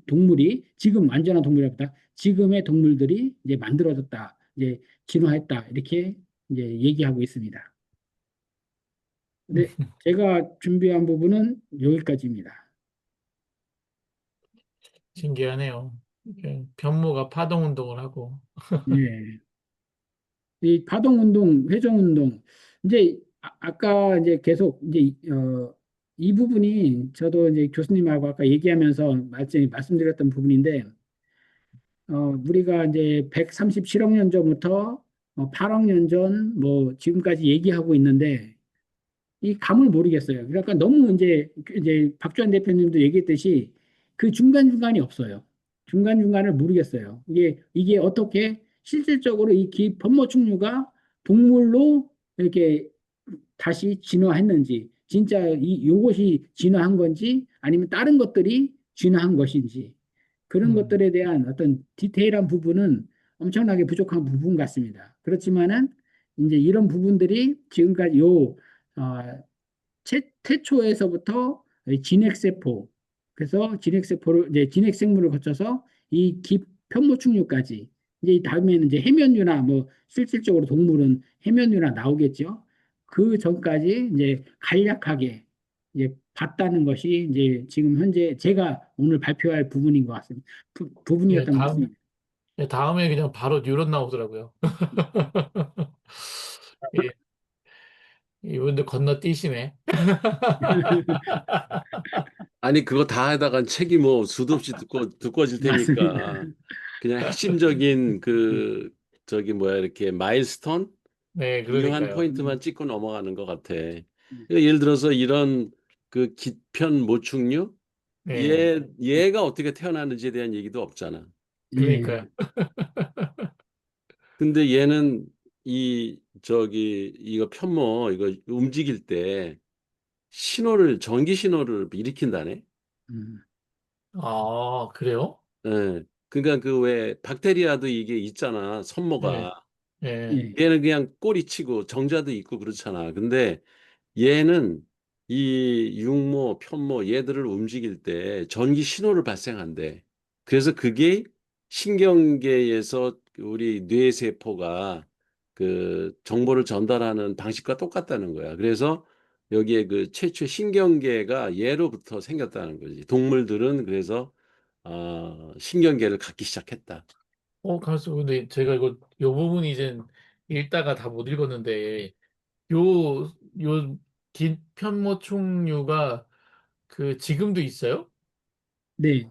동물이 지금 완전한 동물이보다 지금의 동물들이 이제 만들어졌다, 이제 진화했다 이렇게 이제 얘기하고 있습니다. 네, 제가 준비한 부분은 여기까지입니다. 신기하네요. 이렇게 변모가 파동 운동을 하고. 네. 이 파동 운동, 회전 운동, 이제 아까 이제 계속 이제 이 부분이 저도 이제 교수님하고 아까 얘기하면서 말씀드렸던 부분인데, 우리가 이제 137억 년 전부터 8억 년 전, 뭐 지금까지 얘기하고 있는데 이 감을 모르겠어요. 그러니까 너무 이제 박주환 대표님도 얘기했듯이 그 중간중간이 없어요. 중간중간을 모르겠어요. 이게 어떻게 실질적으로 이 기편모축류가 동물로 이렇게 다시 진화했는지, 진짜 요것이 진화한 건지, 아니면 다른 것들이 진화한 것인지, 그런 음, 것들에 대한 어떤 디테일한 부분은 엄청나게 부족한 부분 같습니다. 그렇지만은, 이제 이런 부분들이 지금까지 어, 태초에서부터 진핵세포, 그래서 이제 진핵생물을 거쳐서 이 편모축류까지, 이제 이 다음에는 이제 해면류나 뭐 실질적으로 동물은 해면류나 나오겠죠. 그 전까지 이제 간략하게 이제 봤다는 것이 이제 지금 현재 제가 오늘 발표할 부분인 것 같습니다. 예, 부분이었던 것 같습니다. 다음에 그냥 바로 뉴런 나오더라고요. 예, 이분들 건너뛰시네. 아니, 그거 다 하다간 책이 뭐 수도 없이 두꺼워질 맞습니다. 테니까 그냥 핵심적인 저기 뭐야, 이렇게 마일스톤? 네, 중요한 그러니까요. 포인트만 찍고 넘어가는 것 같아. 그러니까 예를 들어서 이런 그 기편 모축류? 네, 얘가 어떻게 태어나는지에 대한 얘기도 없잖아. 예, 그러니까요. 근데 얘는 이거 편모 이거 움직일 때 전기 신호를 일으킨다네. 음, 아, 그래요? 예. 그러니까 그 왜 박테리아도 이게 있잖아. 네, 선모가. 네. 예, 얘는 그냥 꼬리치고 정자도 있고 그렇잖아. 근데 얘는 이 육모, 편모 얘들을 움직일 때 전기 신호를 발생한대. 그래서 그게 신경계에서 우리 뇌세포가 그 정보를 전달하는 방식과 똑같다는 거야. 그래서 여기에 그 최초 신경계가 얘로부터 생겼다는 거지. 동물들은 그래서 신경계를 갖기 시작했다. 가만있어. 근데 제가 요 부분 이제 읽다가 다 못 읽었는데, 요 긴편모충류가 지금도 있어요? 네,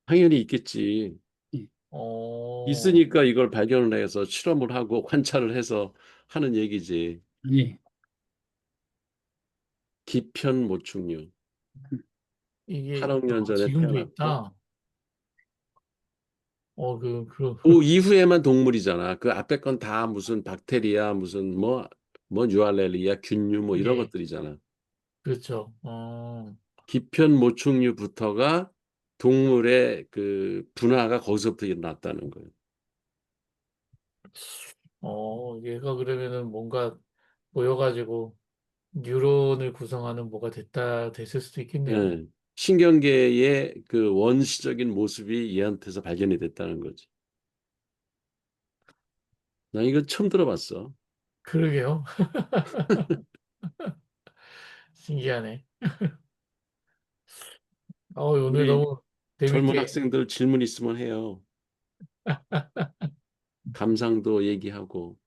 당연히 있겠지. 예, 어, 있으니까 이걸 발견을 해서 실험을 하고 관찰을 해서 하는 얘기지. 예. 기편모충류. 이게, 8억 년 전에 지금도 태어났고 있다. 그, 그 이후에만 동물이잖아. 그 앞에 건 다 무슨 박테리아, 무슨 뭐 유알렐리아, 균류 뭐 이런 예, 것들이잖아. 그렇죠. 기편모충류부터가 동물의 그 분화가 거기서부터 일어났다는 거예요. 얘가 그러면은 뭔가 모여가지고 뉴런을 구성하는 뭐가 됐을 수도 있겠네요. 예. 신경계의 그 원시적인 모습이 얘한테서 발견이 됐다는 거지. 나 이거 처음 들어봤어. 그러게요. 신기하네. 오늘 우리 너무 젊은 재밌게, 학생들 질문 있으면 해요. 감상도 얘기하고.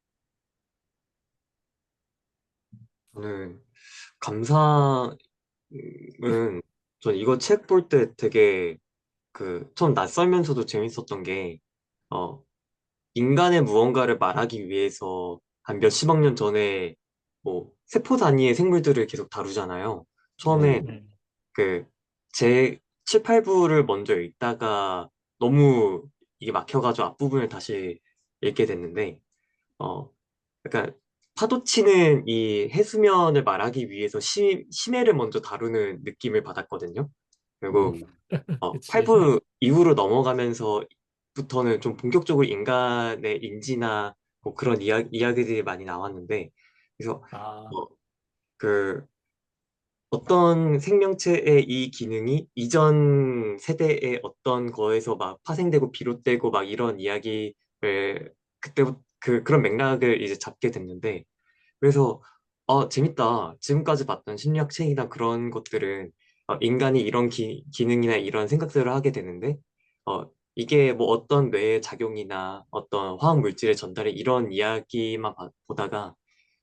저는 감상은 전 이거 책 볼 때 되게 처음 낯설면서도 재밌었던 게 어, 인간의 무언가를 말하기 위해서 한 몇십억 년 전에 뭐 세포 단위의 생물들을 계속 다루잖아요. 처음에 네. 네. 그 제 7, 8부를 먼저 읽다가 너무 이게 막혀가지고 앞부분을 다시 읽게 됐는데 어 약간 파도 치는 이 해수면을 말하기 위해서 심해를 먼저 다루는 느낌을 받았거든요. 그리고 음, 그치. 8부 이후로 넘어가면서부터는 좀 본격적으로 인간의 인지나 뭐 그런 이야기들이 많이 나왔는데 그래서 아, 어, 그 어떤 생명체의 이 기능이 이전 세대의 어떤 거에서 막 파생되고 비롯되고 막 이런 이야기를 그때부터 그런 맥락을 이제 잡게 됐는데 그래서 재밌다. 지금까지 봤던 심리학 책이나 그런 것들은 인간이 이런 기능이나 이런 생각들을 하게 되는데 이게 뭐 어떤 뇌의 작용이나 어떤 화학 물질의 전달에 이런 이야기만 보다가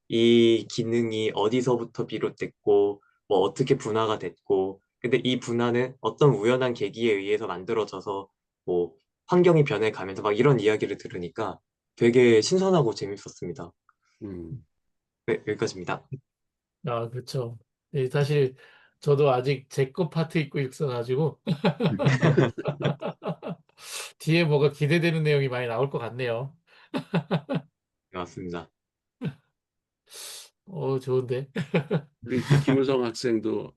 이 기능이 어디서부터 비롯됐고 뭐 어떻게 분화가 됐고 근데 이 분화는 어떤 우연한 계기에 의해서 만들어져서 뭐 환경이 변해가면서 막 이런 이야기를 들으니까 되게 신선하고 재밌었습니다. 음. 네, 여기까지입니다. 그쵸. 사실 저도 아직 제 거 파트 읽고 있어가지고 뒤에 뭐가 기대되는 내용이 많이 나올 것 같네요. 네, 맞습니다. 좋은데. 우리 김우성 학생도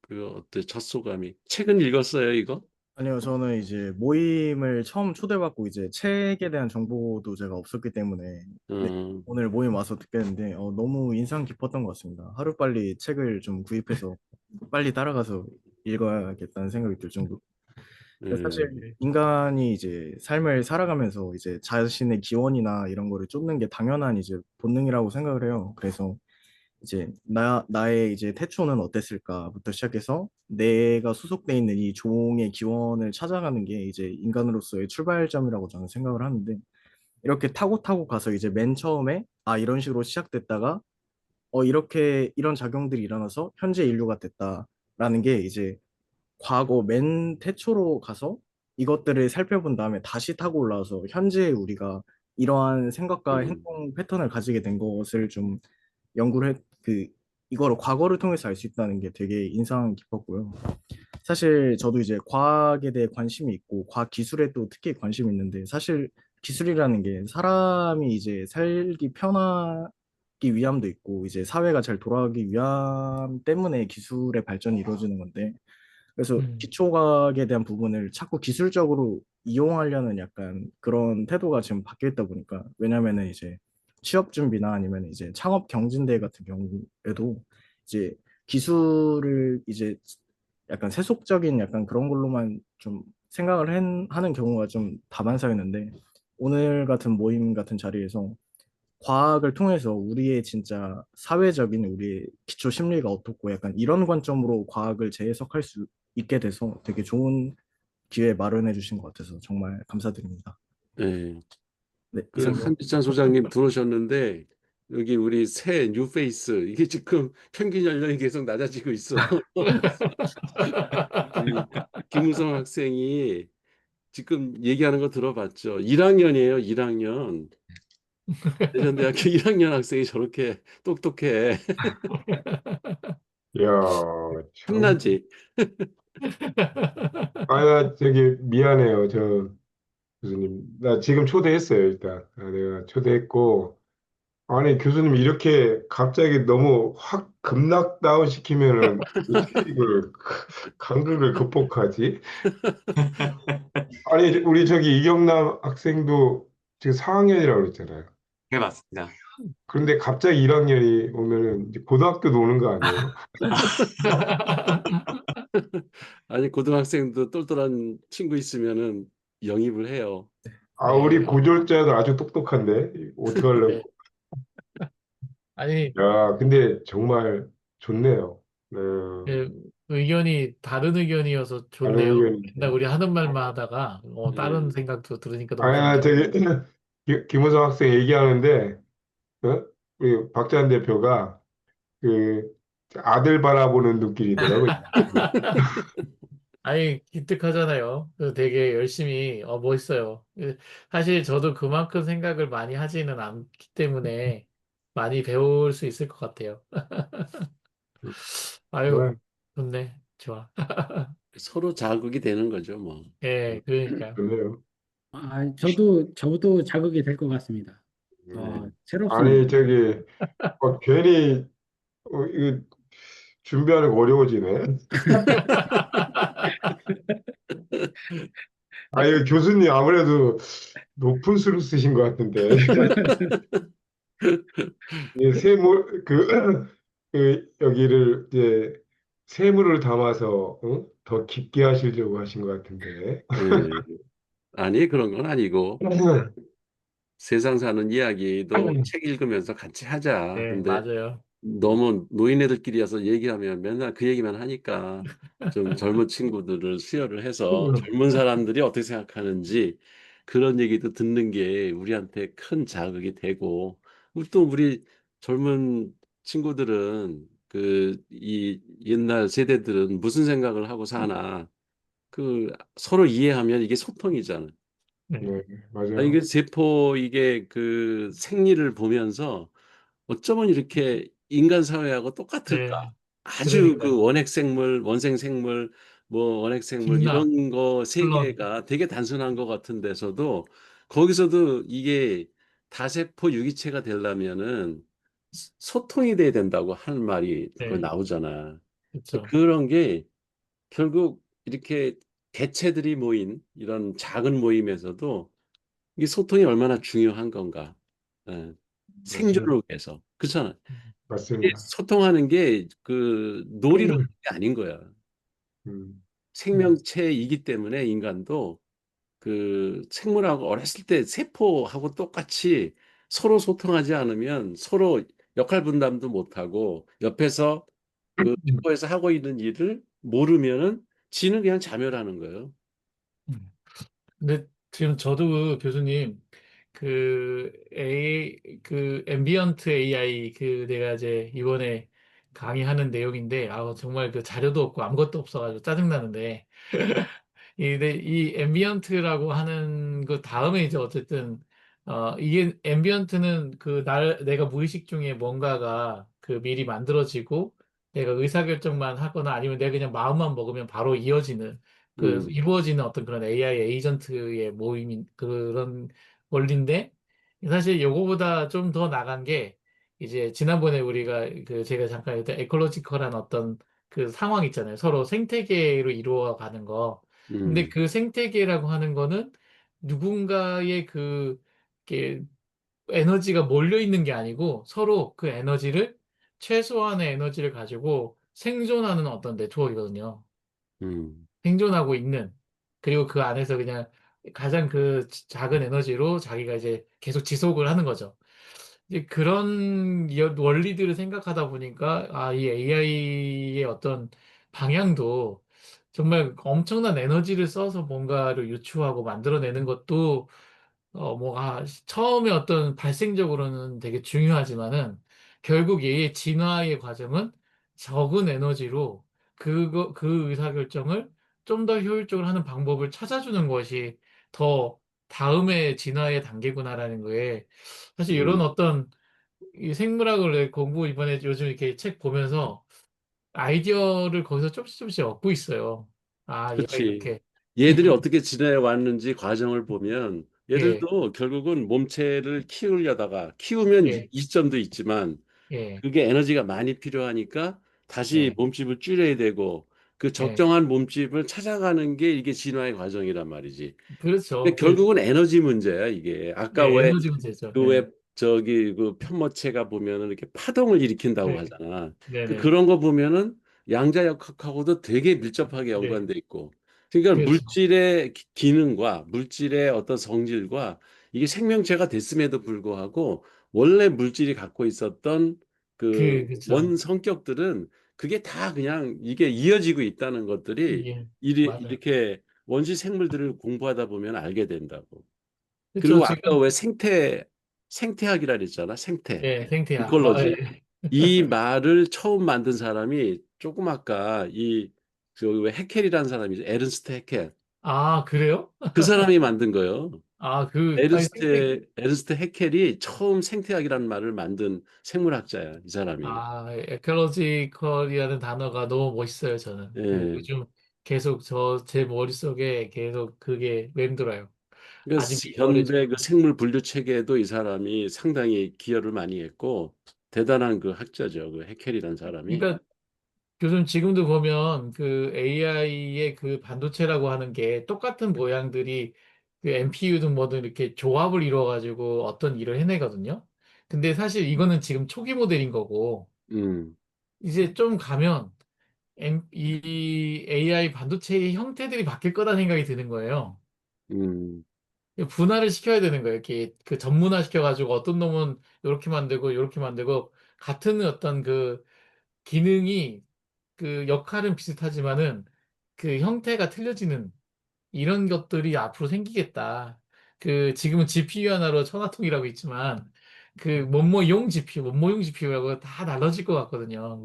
그 어때 첫 소감이 책은 읽었어요 이거? 아니요, 저는 이제 모임을 처음 초대받고 이제 책에 대한 정보도 제가 없었기 때문에 네, 어, 오늘 모임 와서 듣게 됐는데 너무 인상 깊었던 것 같습니다. 하루빨리 책을 좀 구입해서 빨리 따라가서 읽어야겠다는 생각이 들 정도. 사실 음, 인간이 이제 삶을 살아가면서 이제 자신의 기원이나 이런 거를 쫓는 게 당연한 이제 본능이라고 생각을 해요. 그래서 이제 나의 이제 태초는 어땠을까부터 시작해서 내가 소속돼 있는 이 종의 기원을 찾아가는 게 이제 인간으로서의 출발점이라고 저는 생각을 하는데 이렇게 타고 타고 가서 이제 맨 처음에 이런 식으로 시작됐다가 이렇게 이런 작용들이 일어나서 현재 인류가 됐다라는 게 이제 과거 맨 태초로 가서 이것들을 살펴본 다음에 다시 타고 올라와서 현재 우리가 이러한 생각과 음, 행동 패턴을 가지게 된 것을 좀 이거를 과거를 통해서 알 수 있다는 게 되게 인상 깊었고요. 사실 저도 이제 과학에 대해 관심이 있고 과학 기술에 또 특히 관심이 있는데 사실 기술이라는 게 사람이 이제 살기 편하기 위함도 있고 이제 사회가 잘 돌아가기 위함 때문에 기술의 발전이 이루어지는 건데 그래서 음, 기초과학에 대한 부분을 자꾸 기술적으로 이용하려는 약간 그런 태도가 지금 바뀌어 있다 보니까 왜냐면은 이제 취업 준비나 아니면 이제 창업 경진대 같은 경우에도 이제 기술을 이제 약간 세속적인 약간 그런 걸로만 좀 생각을 하는 경우가 좀 다반사였는데 오늘 같은 모임 같은 자리에서 과학을 통해서 우리의 진짜 사회적인 우리의 기초 심리가 어떻고 약간 이런 관점으로 과학을 재해석할 수 있게 돼서 되게 좋은 기회 마련해 주신 것 같아서 정말 감사드립니다. 예. 네, 그 이상입니다. 한지찬 소장님 들어오셨는데 여기 우리 새 뉴페이스 이게 지금 평균 연령이 계속 낮아지고 있어. 우리 김우성 학생이 지금 얘기하는 거 들어봤죠? 1학년이에요, 1학년. 대전대학교 1학년 학생이 저렇게 똑똑해. 야, 참. 탐나지? 아, 나 저기 미안해요, 저 교수님. 나 지금 초대했어요, 일단. 내가 초대했고. 아니, 교수님 이렇게 갑자기 너무 확 급락 다운 시키면은 어떻게 이걸 간극을 극복하지? 아니, 우리 저기 이경남 학생도 지금 4학년이라고 그랬잖아요. 네, 맞습니다. 그런데 갑자기 1학년이 오면은 이제 고등학교 노는 거 아니에요? 아니, 고등학생도 똘똘한 친구 있으면은 영입을 해요. 아, 우리 네, 고졸자도 아주 똑똑한데 어떻게 네. 하려고? 아니, 야, 근데 정말 좋네요. 네, 그 의견이 다른 의견이어서 다른 좋네요. 맨날 의견인데. 우리 하는 말만 하다가 다른 예. 생각도 들으니까 너무 아, 재밌어요. 저기 김우성 학생 얘기하는데 어? 우리 박찬 대표가 그 아들 바라보는 눈길이더라고요. 아니, 기특하잖아요. 그 되게 열심히, 멋있어요. 사실 저도 그만큼 생각을 많이 하지는 않기 때문에 많이 배울 수 있을 것 같아요. 아유, 정말 좋네. 좋아. 서로 자극이 되는 거죠, 뭐. 예, 그러니까요. 좋네요. 저도 자극이 될 것 같습니다. 음. 새롭습니다. 아니 저기 괜히 이거 준비하는 거 어려워지네. 아니 교수님 아무래도 높은 수를 쓰신 것 같은데 이 세무 여기를 이제 세무를 담아서 더 깊게 하시려고 하신 것 같은데. 예. 아니, 그런 건 아니고, 세상 사는 이야기도 책 읽으면서 같이 하자. 네, 근데 맞아요. 너무 노인네들끼리여서 얘기하면 맨날 그 얘기만 하니까 좀 젊은 친구들을 수혈을 해서 젊은 사람들이 어떻게 생각하는지 그런 얘기도 듣는 게 우리한테 큰 자극이 되고 또 우리 젊은 친구들은 그 이 옛날 세대들은 무슨 생각을 하고 사나 그 서로 이해하면 이게 소통이잖아. 네, 네, 이게 맞아요. 세포 이게 그 생리를 보면서 어쩌면 이렇게 인간 사회하고 똑같을까? 네, 아주 그 그러니까요. 원핵생물, 원생생물, 뭐 원핵생물 신나, 이런 거 물론, 세계가 되게 단순한 것 같은 데서도 거기서도 이게 다세포 유기체가 되려면은 소통이 돼야 된다고 하는 말이 그 네, 나오잖아. 그래서 그렇죠. 그런 게 결국 이렇게 개체들이 모인 이런 작은 모임에서도 이게 소통이 얼마나 중요한 건가. 예. 맞아요. 생존을 위해서. 그렇잖아. 이게 맞습니다. 소통하는 게 그 놀이로 하는 게 아닌 거야. 음, 음, 생명체이기 때문에 인간도 그 생물하고 어렸을 때 세포하고 똑같이 서로 소통하지 않으면 서로 역할 분담도 못하고 옆에서 그 세포에서 하고 있는 일을 모르면은 지는 그냥 자멸하는 거예요. 근데 지금 저도 교수님 그 앰비언트 AI 내가 이제 이번에 강의하는 내용인데 정말 그 자료도 없고 아무것도 없어가지고 짜증나는데 이 앰비언트라고 하는 그 다음에 이제 어쨌든 이게 앰비언트는 내가 무의식 중에 뭔가가 그 미리 만들어지고 내가 의사결정만 하거나 아니면 내가 그냥 마음만 먹으면 바로 이어지는 이루어지는 어떤 그런 AI 에이전트의 모임인 그런 원리인데 사실 요거보다 좀 더 나간 게 이제 지난번에 우리가 그 제가 잠깐 했던 에콜로지컬한 어떤 그 상황 있잖아요. 서로 생태계로 이루어가는 거. 근데 음, 그 생태계라고 하는 거는 누군가의 이렇게 에너지가 몰려 있는 게 아니고 서로 그 에너지를 최소한의 에너지를 가지고 생존하는 어떤 네트워크거든요. 음, 생존하고 있는 그리고 그 안에서 그냥 가장 그 작은 에너지로 자기가 이제 계속 지속을 하는 거죠. 이제 그런 원리들을 생각하다 보니까 이 AI의 어떤 방향도 정말 엄청난 에너지를 써서 뭔가를 유추하고 만들어내는 것도 처음에 어떤 발생적으로는 되게 중요하지만은 결국 얘의 진화의 과정은 적은 에너지로 그 의사결정을 좀 더 효율적으로 하는 방법을 찾아주는 것이 더 다음의 진화의 단계구나라는 거에 사실 이런 음. 어떤 이 생물학을 공부 이번에 요즘 이렇게 책 보면서 아이디어를 거기서 조금씩 조금씩 얻고 있어요. 얘가 그렇지. 이렇게, 얘들이 어떻게 지내왔는지 과정을 보면 예, 얘들도 결국은 몸체를 키우려다가 키우면 예, 이점도 있지만 예, 그게 에너지가 많이 필요하니까 다시 예, 몸집을 줄여야 되고 그 예. 적정한 몸집을 찾아가는 게 이게 진화의 과정이란 말이지. 근데 그렇죠. 결국은 에너지 문제야, 이게. 아까 예, 왜 에너지 문제죠. 그 예. 왜 저기 그 편모체가 보면은 이렇게 파동을 일으킨다고 네, 하잖아. 네네. 그런 거 보면은 양자역학하고도 되게 밀접하게 네, 연관돼 있고. 그러니까 그렇죠. 물질의 기능과 물질의 어떤 성질과 이게 생명체가 됐음에도 불구하고 원래 물질이 갖고 있었던 그 그렇죠. 원 성격들은 그게 다 그냥 이게 이어지고 있다는 것들이 예, 맞아요. 이렇게 원시 생물들을 공부하다 보면 알게 된다고. 그렇죠. 그리고 아까 지금, 왜 생태학이라 그랬잖아. 생태. 예, 생태학. 이콜로지. 예. 이 말을 처음 만든 사람이 조금 아까 저왜 해켈이라는 사람이죠. 에른스트 해켈. 그래요? 그 사람이 만든 거예요. 아니, 생태, 에른스트 해켈이 처음 생태학이라는 말을 만든 생물학자야, 이 사람이. 에컬로지컬이라는 단어가 너무 멋있어요, 저는. 예. 요즘 계속 제 머릿속에 계속 그게 맴돌아요. 그러니까 아직 현대 미래죠. 그 생물 분류 체계에도 이 사람이 상당히 기여를 많이 했고 대단한 그 학자죠. 그 해켈이라는 사람이. 그러니까 요즘 지금도 보면 그 AI의 그 반도체라고 하는 게 똑같은 모양들이 그 NPU든 뭐든 이렇게 조합을 이루어가지고 어떤 일을 해내거든요. 근데 사실 이거는 지금 초기 모델인 거고, 음, 이제 좀 가면 이 AI 반도체의 형태들이 바뀔 거다 생각이 드는 거예요. 음, 분할을 시켜야 되는 거예요. 이렇게 그 전문화 시켜가지고 어떤 놈은 이렇게 만들고 이렇게 만들고 같은 어떤 그 기능이 그 역할은 비슷하지만은 그 형태가 틀려지는 이런 것들이 앞으로 생기겠다. 그 지금은 GPU 하나로 천하통이라고 있지만 그 뭐뭐용 GPU, 뭐뭐용 GPU라고 다 나눠질 것 같거든요.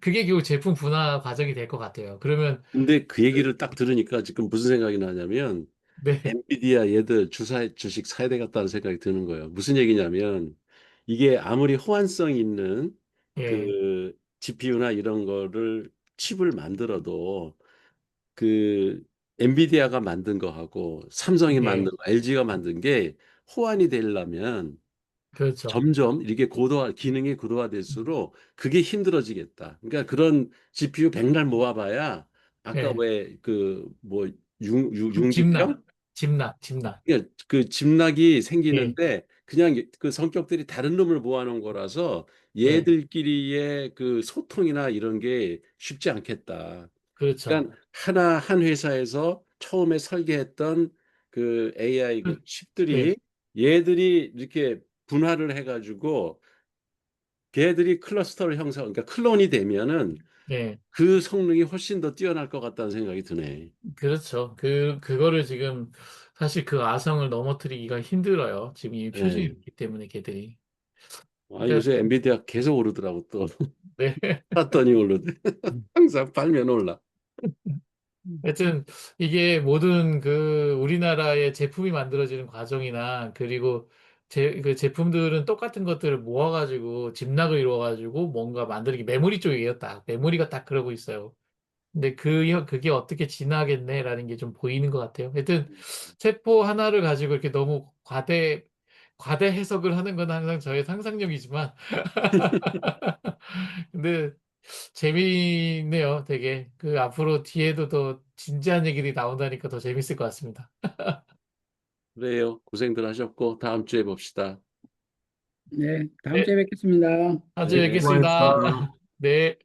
그게 결국 제품 분화 과정이 될 것 같아요. 그러면 근데 그 얘기를 딱 들으니까 지금 무슨 생각이 나냐면 네, 엔비디아 얘들 주식 사야 되겠다는 생각이 드는 거예요. 무슨 얘기냐면 이게 아무리 호환성 있는 예, 그 GPU나 이런 거를 칩을 만들어도 그 엔비디아가 만든 거하고 삼성이 만든 예, 거, LG가 만든 게 호환이 되려면 그렇죠. 점점 이렇게 기능이 고도화될수록 그게 힘들어지겠다. 그러니까 그런 GPU 백날 모아봐야 아까 예, 왜 그 뭐 융기병? 집락, 집락. 그러니까 그 집락이 예, 생기는데 그냥 그 성격들이 다른 놈을 모아놓은 거라서 예, 얘들끼리의 그 소통이나 이런 게 쉽지 않겠다. 그렇죠. 그러니까 한 회사에서 처음에 설계했던 그 AI 그 예, 칩들이 얘들이 이렇게 분할을 해가지고 걔들이 클러스터를 그러니까 클론이 되면은 예, 그 성능이 훨씬 더 뛰어날 것 같다는 생각이 드네. 그렇죠. 그거를 지금 사실 그 아성을 넘어뜨리기가 힘들어요. 지금 이 표준이 예. 있기 때문에 걔들이. 아, 그러니까, 요새 엔비디아 계속 오르더라고 또. 네. 팔았더니 오르네. 항상 팔면 올라. 하여튼 이게 모든 그 우리나라의 제품이 만들어지는 과정이나 그리고 그 제품들은 똑같은 것들을 모아가지고 집락을 이루어가지고 뭔가 만들기 메모리 쪽이에요. 딱 메모리가 딱 그러고 있어요. 근데 그게 어떻게 진화하겠네라는 게 좀 보이는 것 같아요. 하여튼 세포 하나를 가지고 이렇게 너무 과대 해석을 하는 건 항상 저의 상상력이지만 근데 재미있네요. 되게 그 앞으로 뒤에도 더 진지한 얘기들이 나온다니까 더 재밌을 것 같습니다. 그래요. 고생들 하셨고 다음 주에 봅시다. 네, 다음 네, 주에 뵙겠습니다. 다음 주에 네. 뵙겠습니다. 수고하셨습니다. 네.